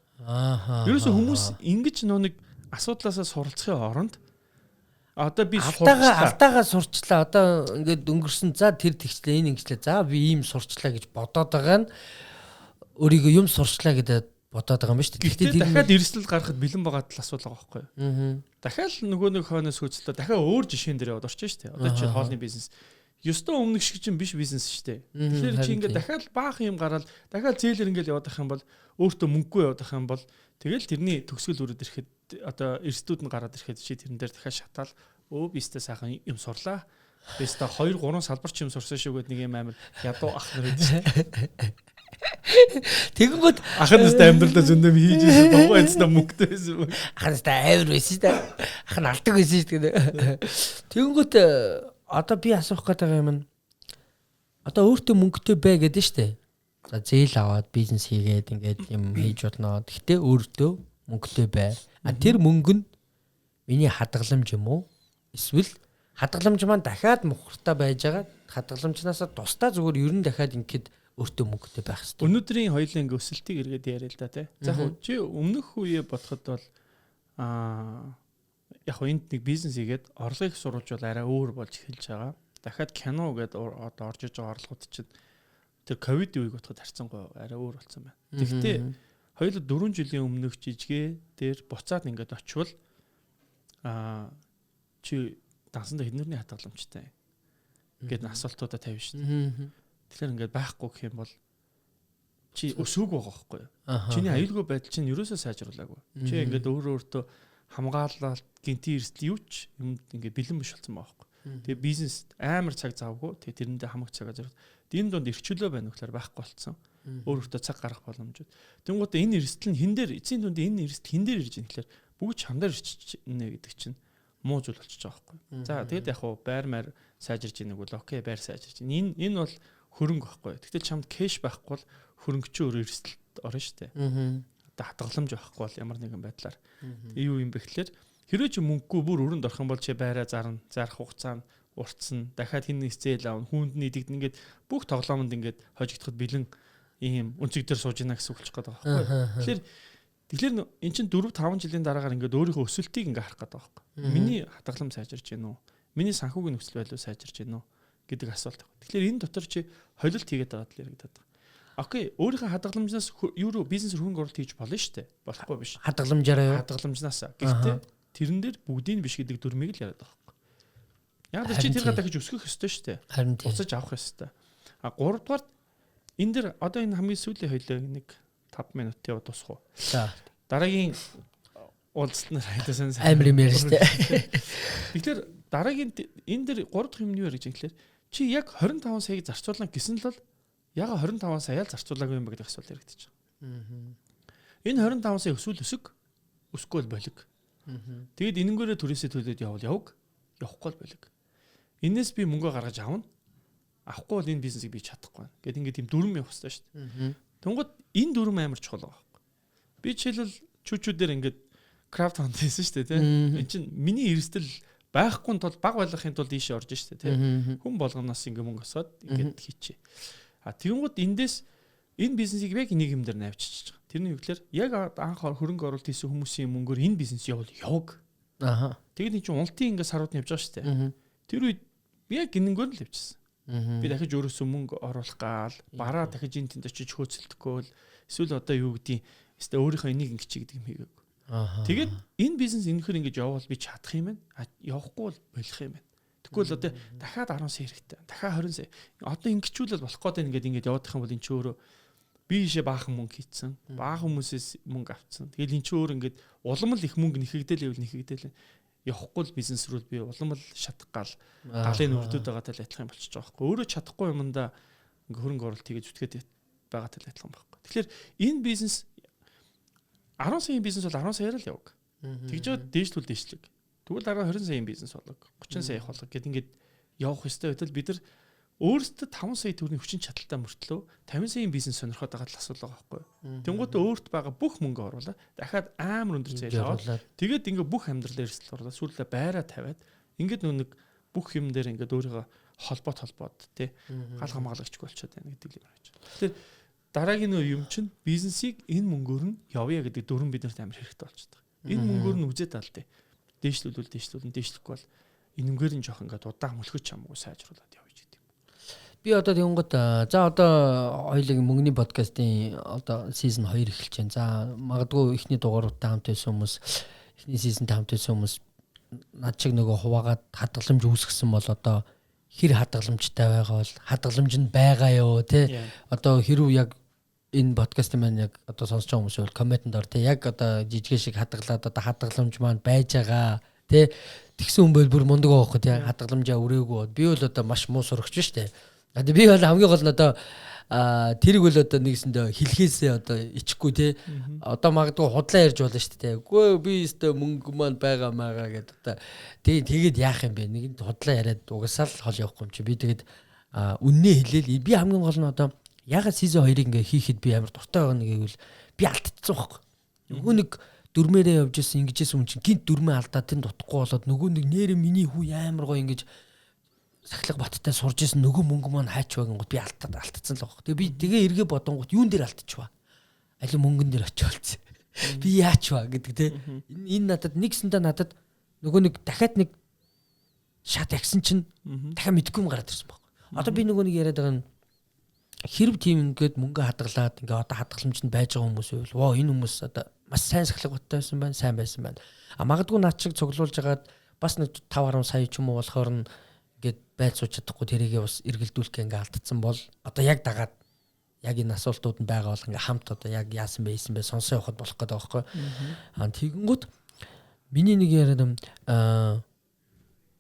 Ерөөсө хүмүүс ингэж нэг асуудлаасаа суралцахын оронд одоо би алдаагаа сурчлаа одоо ингээд өнгөрсөн за тэр тэгчлээ энэ ингэчлээ за би ийм сурчлаа гэж бодоод байгаа нь өөрийгөө юм сурчлаа гэдэг бодоод байгаа юм ба шүү дээ. Гэхдээ дахиад эрсдэл гаргахад бэлэн байгаа тал асуудал байгаа байхгүй юу? Дахиад нөгөө нэг хойноос хөөцлөө дахиад өөр жишээн дээр яваад орчих шүү дээ. Одоо чи хоолны бизнес. Ёстой өмнөх шиг чинь биш бизнес шүү дээ. Тэгэхээр чи ингээд дахиад баах юм гараад дахиад зээлэр ингээд яваад байх юм бол өөртөө мөнгөгүй яваад байх юм бол тэгэл тэрний төгсгөл үрээд ирэхэд одоо эрсдүүд нь гараад ирэхэд чи тэрэн дээр дахиад шатаал өө бистэ сайхан юм сурлаа. Бистэ 2 3 салбарч юм сурсан шүү гэдэг нэг юм амар ядуу ах нар байдаг шүү дээ. Тэгэнгүүт ахын өстө амьдралаа зөндөө хийж ирсэн богоо эцэстэ мөнгөтэй байсан. Ахын өстө авир байсан шүү дээ. Ахын алдаг байсан шүү дээ. Тэгэнгүүт одоо би асуух гэдэг юм нь одоо өөртөө мөнгөтэй бай гэдэг шүү дээ. За зээл аваад бизнес хийгээд ингээд юм хийж болно. Гэхдээ өөртөө мөнгөтэй бай. Тэр мөнгө нь миний хадгаламж юм уу? Эсвэл хадгаламж маань дахиад мухартай байж байгаа хадгаламжнаас тусдаа зүгээр ер нь дахиад ингээд өөртөө мөнгөтэй байх хэрэгтэй. Өнөөдрийн хоёулаа ингээ өсөлтийг эргээд яриа л да тий. За яг чи өмнөх үеэ бодоход бол яг энд нэг бизнес хийгээд орлогыг сурвалж бол арай өөр болж эхэлж байгаа. Дахиад кино гэдэг одоо орж иж байгаа орлогууд чинь тэр ковид үеиг бодоход харьцангуй арай өөр болсон байна. Тэгэхдээ хоёулаа 4 жилийн өмнөх жижигээ дээр буцаад ингээд очивол чи дансанд хэднэрний хадгаламжтай гэдэг асуултуудаа тавина шүү дээ. Тэгэхээр ингээд байхгүй гэх юм бол чи өсөөг байгаа байхгүй юу? Чиний аюулгүй байдал чинь ерөөсөө сайжруулаагүй. Чи ингээд өөртөө хамгаалалт, гинти эрсдэл юу ч юм ингээд бэлэн биш болсон байгаа байхгүй. Тэгээ бизнес амар цаг завгүй. Тэгээ тэрэндээ хамаг цагаа зарах. Энэ донд эрхчлөө байна гэхээр байхгүй болцсон. Өөртөө цаг гаргах боломжууд. Тэнгууд энэ эрсдэл нь хин дээр эцсийн дүнд энэ эрсдэл хин дээр ирж байгаа гэхээр бүгд чамдаар ирчихнэ гэдэг чинь муу зүйл болчихж байгаа байхгүй. За тэгэд яг хуу байр маар сайжирж ийнэг бол окей байр сайжирж ийн. Энэ бол хөрөнгө байхгүй. Тэгтэл чамд кэш байхгүй бол хөрөнгө чи өөр эрсдэлд орно шүү дээ. Одоо хадгаламж байхгүй бол ямар нэгэн байдлаар юу юм бэ гэхлээр хэрвээ чи мөнгөгүй бүр өрөнд орох юм бол чи байраа зарна, зарах хугацаа нь уртсан, дахиад хин нэг зээл аавна, хүнд нийтэгдэн ингээд бүх тоглоомонд ингээд хожигдоход бэлэн ийм үнцэг дээр сууж ийна гэсэн үг болчих гээд байгаа байхгүй. Тэгэхээр эн чинь 4-5 жилийн дараагаар ингээд өөрийнхөө өсөлтийг ингээд харах гээд байгаа байхгүй. Миний хадгалам сайжирч гэнэ үү? Миний санхүүгийн нөхцөл байдал сайжирч гэнэ үү гэдэг асуулт байна. Тэгэхээр энэ дотор чи холилт хийгээд байгаа л яригадаад байна. Окей, өөрийнхөө хадгаламжнаас юу руу бизнес хөрөнгө оруулалт хийж болно шүү дээ. Болохгүй биш. Хадгаламжаараа юу? Хадгаламжнаас. Гэхдээ тэрэн дээр бүгдийг биш гэдэг дүрмийг л яриад байгаа юм. Яг л чи тэр гадаа гэж өсгөх ёстой шүү дээ. Харин тийм. Буцаж авах ёстой. 3 дугаар энэ дэр одоо энэ хамгийн сүүлийн хоёлоо нэг 5 минут яваад тусах уу. За. Дараагийн уулзалт нар хайдасан Амар юм ярьж штэ. Тэгэхээр дараагийн энэ дэр 3 дахь юм юу гэж хэлэхээр чи яг 25 саяг зарцуулна гэсэн л бол яг 25 саяар зарцуулаагүй юм гэдэг асуулт яригдчих. Энэ 25 сая өсөхгүй бол болиг. Тэгэд энэнгээрээ түрээсээ төлөөд явах. Явахгүй бол болиг. Энээс би мөнгө гаргаж авна. Авахгүй бол энэ бизнесийг би чадахгүй. Гэт ингээд тийм дүрм явах хэрэгтэй шүү дээ. Тэнгууд энэ дүрм амар чухал байгаа байхгүй. Би жишээлбэл чүүчүүдээр ингээд крафт фанд хийсэн шүү дээ тийм. Энд чинь миний эрсдэл байхгүй тул баг байлгахын тулд ийшээ орж шүү дээ тийм. Хүн болгоноос ингээд мөнгө осоод ингээд хийчихье. Тэнгууд эндээс энэ бизнесийг яг нэг юм дээр навчиж байгаа. Тэрний юу гэхээр яг анх хөрөнгө оруулалт хийсэн хүмүүсийн мөнгөөр энэ бизнес яваг. Аха. Тэгээд энэ чинь уналтын ингээд сарууд нь явж байгаа шүү дээ. Тэр үед яг гинэнгөр л явчихсан. Би дахиж өөрөөсөө мөнгө оруулах гал, бараа дахиж энэ тэнд очиж хөөцөлдөхгүй л эсвэл одоо юу гэдгийг өстө өөрийнхөө энийг ингэчи гэдэг юм хийгээгүй. Тэгээд энэ бизнес энэхэр ингэж явбал би чадах юм байна. Явахгүй бол болох юм байна. Тэгвэл одоо дахиад 10 сая хэрэгтэй. Дахиад 20 сая. Одоо ингэчүүлэл болох гээд ингээд явах юм бол энэ ч өөрөө би ийшээ баахан мөнгө хийцэн. Баахан хүмүүсээс мөнгө авцсан. Тэгэл энэ ч өөр ингээд улам л их мөнгө нэхэгдээл явахгүй л бизнес рүү би улам л шатах гал галын үрдүүд байгаатай л адилхан болчихж байгаа байхгүй. Өөрөө чадахгүй юмдаа ингээ хөрөнгө оруулалт хийж зүтгээд байгаатай л адилхан байхгүй. Тэгэхээр энэ бизнес 10 саяын бизнес бол 10 саяар л яваг. Тэгж дээшлэг. Тэгвэл дараа 20 саяын бизнес болог. 30 сая их болог гэд ингээд явах ёстой байтал бид нар өөрсдөө 5 сая төгрөгийн хүчин чадалтай мөртлөө 50 саяын бизнес сонирхоод байгаа л асуулт байгаа байхгүй. Тэнгуүтээ өөрт байгаа бүх мөнгө оруулаад дахиад амар өндөр зээл аваад тэгээд ингээд бүх амьдралаар эрсдэл оруулаад сүүлдээ байраа тавиад ингээд нэг бүх юм дээр ингээд өөрийгөө холбоод тий гал хамгаалагч болчиход байна гэдэг юм байна. Тэгэхээр дараагийн юм чинь бизнесийг энэ мөнгөөр нь явъя гэдэг дүрэн биднэрт амар хэрэгтэй болчиход байгаа. Энэ мөнгөөр нь үзээд тал тий дээшлэхгүй бол энэмгээр нь жоох ингээд удаан мөлхөж чамгүй сайжруулад явж идэв. Би одоо тэнгууд за одоо хоёулын мөнгөний подкастын одоо сизон 2 эхэлж байна. За магадгүй эхний дугааруудтай хамт байсан хүмүүс эхний сизонтэй хамт байсан хүмүүс над чиг нөгөө хуваагаад хадгаламж үүсгэсэн бол одоо хэр хадгаламжтай байгаа бол хадгаламж нь байгаа юу те одоо хэрүү яг энэ подкастын маань яг одоо сонсож байгаа хүмүүс бол комментэнд ор те яг одоо жижиг шиг хадгалаад одоо хадгаламж маань байж байгаа те тэгсэн хүн бол бүр мундаг байхгүй те хадгаламжаа өрөөгөө би бол одоо маш муу сурагч шүү дээ. Одоо би бол хамгийн гол нь одоо тэрийг бол одоо нэгсэндээ хэлхээсээ одоо ичихгүй те одоо магадгүй худлаа ярьж болно шүү дээ. Үгүй би өстө мөнгө маань байгаа гэдэг одоо тэгээд яах юм бэ? Нэгэнд худлаа яриад угсаал хол явахгүй юм чи би тэгээд үннээ хэлээл би хамгийн гол нь одоо ягаад сизон 2-ыг ингээ хийхэд би амар дуртай байгаа нэг гэвэл би алдчихсан байхгүй. Нөгөө нэг дөрмээрээ явж исэн ингэжсэн хүн чинь гинт дөрмөө алдаад тэн дутхгүй болоод нөгөө нэг нэрэ миний хүү амар гоо ингэж сахилга баттай сурж исэн нөгөө мөнгө маань хайч байгангууд би алдчихсан л байхгүй. Тэгээ эргээ бодонгууд юун дээр алдчихва. Алин мөнгөн дээр очиолцсон. Би яач ба гэдэг те. Энэ надад нэгсэндээ надад нөгөө нэг дахиад нэг шат агсан чинь дахиад мэдгүй юм гараад ирсэн байхгүй. Одоо би нөгөө нэг яриад байгаа нь хэрв тийм ингээд мөнгө хадгалаад ингээ одоо хадгаламж нь байж байгаа хүмүүс байвал воо энэ хүмүүс одоо маш сайн сахилга баттай байсан байна, сайн байсан байна. Магадгүй наад чиг цуглуулж агаад бас нэг 5-10 сая ч юм уу болохоор нь ингээд байд сууж чадахгүй тэрийгээ бас эргэлдүүлэх ингээ алдсан бол одоо яг дагаад яг энэ асуултууд нь байгаа бол ингээ хамт одоо яг яасан бэ сонсоо явахад болох гэдэг байгаа байхгүй. Тэгэнгүүт миний нэг яриад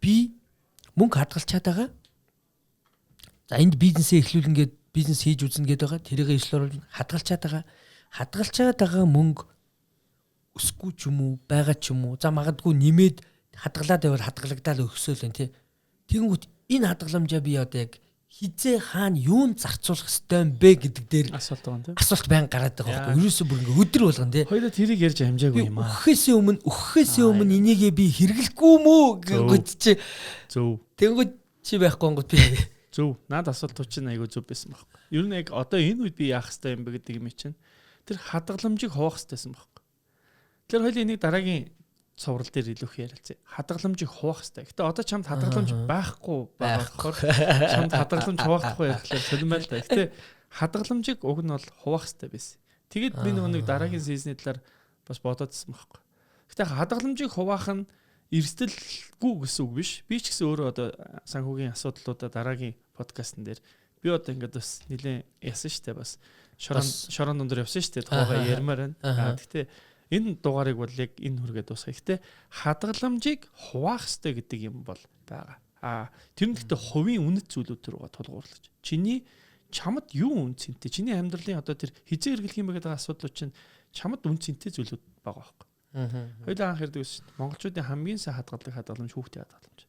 би мөнгө хадгалчаад байгаа. За энд бизнесээ эхлүүлнэ гэдэг бизнес хийж үзнэ гэдэг байгаа. Тэрийгээ ишлэр хадгалчаад байгаа. Хадгалчаад байгаа мөнгө өсөхгүй ч юм уу, байгаа ч юм уу. За магадгүй нэмээд хадгалаад байвал хадгалагдаад өгсөөл энэ тий. Тэгэнгүүт энэ хадгаламжаа би одоо яг хизээ хаана юунд зарцуулах ёстой юм бэ гэдэг дээр асуулт байна тий. Асуулт байн гараад байгаа байхгүй. Ерөөсөө бүр ингээ өдөр болгон тий. Хоёулаа тэрийг ярьж амжаагүй юм аа. Өгөхөөсөө өмнө энийгээ би хэрэглэхгүй мүү гэж чи зөв. Тэгэнгүүт чи байхгүй гонгот би зөв. Наад асуултууд чинь айгүй зөв байсан байхгүй. Ер нь яг одоо энэ үед би яах ёстой юм бэ гэдэг юм чинь тэр хадгаламжийг хуваах ёстойсэн байхгүй. Тэр хоёулын нэг дараагийн цуврал дээр илүү их ярилцъя. Хадгаламжийг хуваах ёстой. Гэтэ одоо чамд хадгаламж байхгүй болохоор чамд хадгаламж хуваахгүй ярихлаар сонирм байл та. Гэтэ хадгаламжийг уг нь бол хуваах хэрэгтэй байсан. Тэгээд би нэг дараагийн сизний талаар бас бодоодсэн байхгүй. Гэтэ хадгаламжийг хуваах нь эрсдэлгүй гэсэн үг биш. Би ч гэсэн өөрөө одоо санхүүгийн асуудлуудаа дараагийн подкастн дээр би одоо ингээд бас нэлээд ясан штэ бас шорон дундор явсан штэ тухайга ярмаар байна. Гэтэ энэ дугаарыг бол яг энэ хүргээ дуусгая. Гэтэ хадгаламжийг хуваах хэрэгтэй гэдэг юм бол байгаа. Тэр нь гэхдээ хувийн үнэт зүйлүүд рүүгээ тулгуурлаж. Чамд юу үн цэнтэй? Чиний амьдралын одоо тэр хизээ хэрэглэх юм байгаа асуудлууд чинь чамд үн цэнтэй зүйлүүд байгаа байхгүй. Хоёулаа анх ярьдаг байсан шүү дээ. Монголчуудын хамгийн сайн хадгаламж хүүхдийн хадгаламж.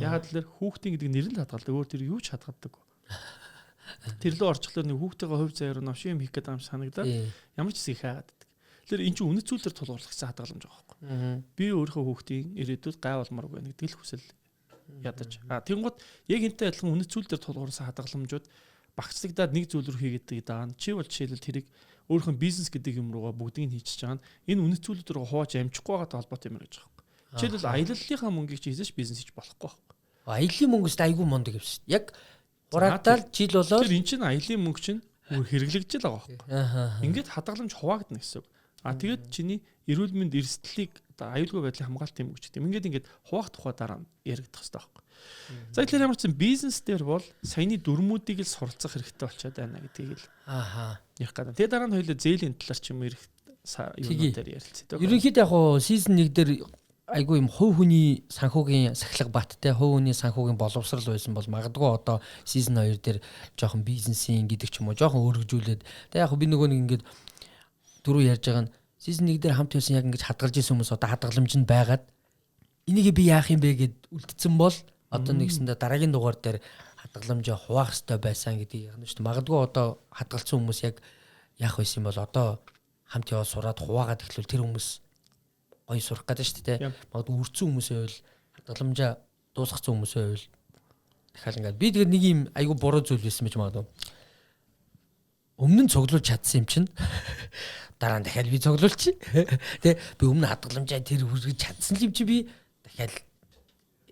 Ягаад гэвэл хүүхдийн гэдэг нэр нь хадгалдаг. Өөр тэр юу ч хадгалдаг. Тэр лөө орчлоо нэг хүүхдтэйгээ хувь заяар новшин юм хийх гэдэг юм санагдаад ямар ч хэсэг хаагаад байдаг. Тэгэхээр эн чинь үнэт зүйлээр тулгуурлагдсан хадгаламж байгаа байхгүй. Би өөрийнхөө хүүхдийн ирээдүйд гайвалмарг байна гэдэг л хүсэл ядаж. Тэнгууд яг энтэй адилхан үнэт зүйлээр тулгуурсан хадгаламжууд багцлагдаад нэг зүйл рүү хийгээд байгаа. Чи бол жишээлбэл тэрийг өөрийнхөө бизнес гэдэг юм руугаа бүгдийг нь хийчихэж байгаа нь энэ үнэт зүйлүүд рүү хувааж амжихгүй байгаатай холбоотой юм гэж байгаа юм. Жишээлбэл аяллалынхаа мөнгийг чи хийсэж бизнес хийж болохгүй байхгүй. Аяллаа мөнгөс айгүй мундаг юм шүү. Яг хураагдаад жил болоод тэр эн чинь аяллаа мөнгө чинь хэрэглэгдэж л байгаа байхгүй. Ингээд хадгаламж хуваагдана гэсэн үг. Тэгээд чиний эрүүл мэнд эрсдлийг одоо аюулгүй байдлын хамгаалт юм гэж тийм. Ингээд хуваах тухай дараа нь яригдах хэрэгтэй байхгүй. За тэгэхээр ямар ч бизнес дээр бол саяны дүрмүүдийг л суралцах хэрэгтэй болчиход байна гэдгийг л ярих гэдэг. Тэгээ дараа нь хоёул зээлийн талаар ч юм ирэх юмнуудаар ярилцъя. Ерөнхийдөө яг хуу сизон 1 дээр айгүй юм хувь хүний санхүүгийн сахилга баттай хувь хүний санхүүгийн боловсрал байсан бол магадгүй одоо сизон 2 дээр жоохон бизнесийн гэдэг ч юм уу жоохон өргөжүүлээд тэгээ яг би нөгөө нэг ингээд дөрөв ярьж байгаа нь сизон 1 дээр хамт байсан яг ингэж хадгалж исэн хүмүүс одоо хадгаламж нь байгаад энийг би яах юм бэ гэд үлдсэн бол одоо нэгсэндээ дараагийн дугаар дээр хадгаламжаа хуваах хэрэгтэй байсан гэдгийг ярина шүү дээ. Магадгүй одоо хадгалсан хүмүүс яг яах байсан бол одоо хамт яваа сураад хуваагаад эхлүүл тэр хүмүүс гоё сурах гэдэг шүү дээ. Магадгүй үрцэн хүмүүсээ байвал хадгаламжаа дуусгацсан хүмүүсээ байвал дахиад ингээд би тэгээд нэг юм айгу буруу зүйл байсан байж магадгүй. Өмнө нь цуглуулж чадсан юм чинь дараа нь дахиад би цуглуулчих. Тэ би өмнө хадгаламжаа тэр хүргэж чадсан юм чи би дахиад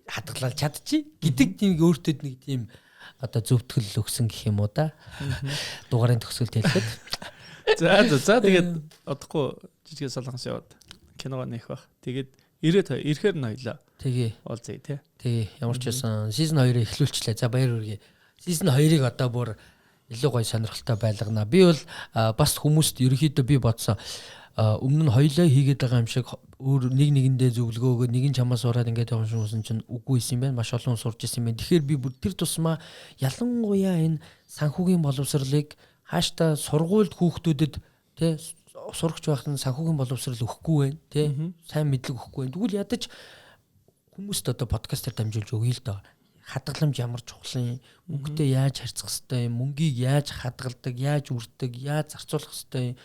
хадгалаад чадчих гэдэг тийм өөртөө нэг тийм одоо зөвтгөл өгсөн гэх юм уу да. Дугаарын төгсгөлд хэлэхэд. За тэгээд одохгүй жижиг солонгос яваад киногоо нээх баг. Тэгээд ирэхээр нь хоёлаа. Тэгээ. Олзъя тий. Тэгээ ямар ч байсан сизон 2-ыг эхлүүлчлээ. За баяр хүргэе. Сизон 2-ыг одоо бүр илүү гоё сонирхолтой байлгана. Би бол бас хүмүүст ерөөхдөө би бодсон өмнө нь хоёлаа хийгээд байгаа юм шиг өөр нэг нэгэндээ зөвлөгөө өгөө нэгэн чамаас ураад ингээд явсан хүмүүс чинь үгүй юм байна. Маш олон сурж ирсэн юм байна. Тэгэхээр би бүр тэр тусмаа ялангуяа энэ санхүүгийн боловсролыг хааштай сургуульд хүүхдүүдэд тий сурагч байхад санхүүгийн боловсрол өгөхгүй байна тий сайн мэдлэг өгөхгүй байна. Тэгвэл ядаж хүмүүст одоо подкастер дамжуулж өгье л доо. Хадгаламж ямар чухал юм, мөнгөтэй яаж харьцах хэвтэй юм, мөнгийг яаж хадгалдаг, яаж үрдэг, яаж зарцуулах хэвтэй юм.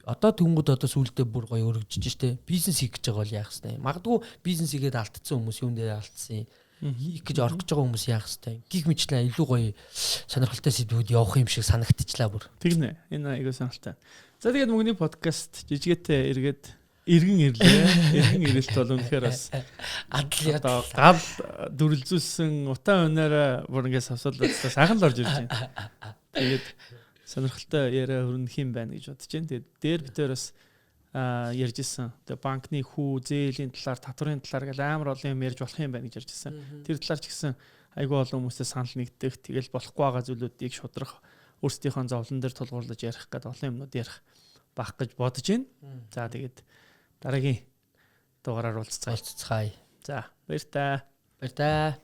Одоо тэнгууд одоо сүултээ бүр гоё өргөжж штэ. Бизнес хийх гэж байгаа бол яах хэвтэй юм. Магадгүй бизнес хийгээд алдсан хүмүүс юун дээр алдсан юм. Хийх гэж орох гэж байгаа хүмүүс яах хэвтэй. Гих мэтлээ илүү гоё сонирхолтой сэдвүүд явах юм шиг санагдчихлаа бүр. Тэгнэ. Энэ айгуу сонирхолтой. За тэгээд мөнгөний подкаст жижигээтэй эргээд иргэн ирлээ. Иргэн ирэлт бол үнэхээр бас одоо гал дүрлзүүлсэн утаа өнөөрөө бүр ингээс авсуулаад сайхан л орж ирж байна. Тэгээд сонирхолтой яриа хөрнөх юм байна гэж бодож байна. Тэгээд дээр битээр бас ярьж исэн. Тэгээд банкны хүү, зээлийн талаар, татврын талаар гэл амар олон юм ярьж болох юм байна гэж ярьж исэн. Тэр талаар ч гэсэн айгүй олон хүмүүстэй санал нэгдэх, тэгэл болохгүй байгаа зүйлүүдийг шудрах, өөрсдийнхөө зовлон дээр тулгуурлаж ярих гэдэг олон юмнууд ярих бах гэж бодож байна. За тэгээд дараагийн дугаараар уулзцгаая. За баяр таа.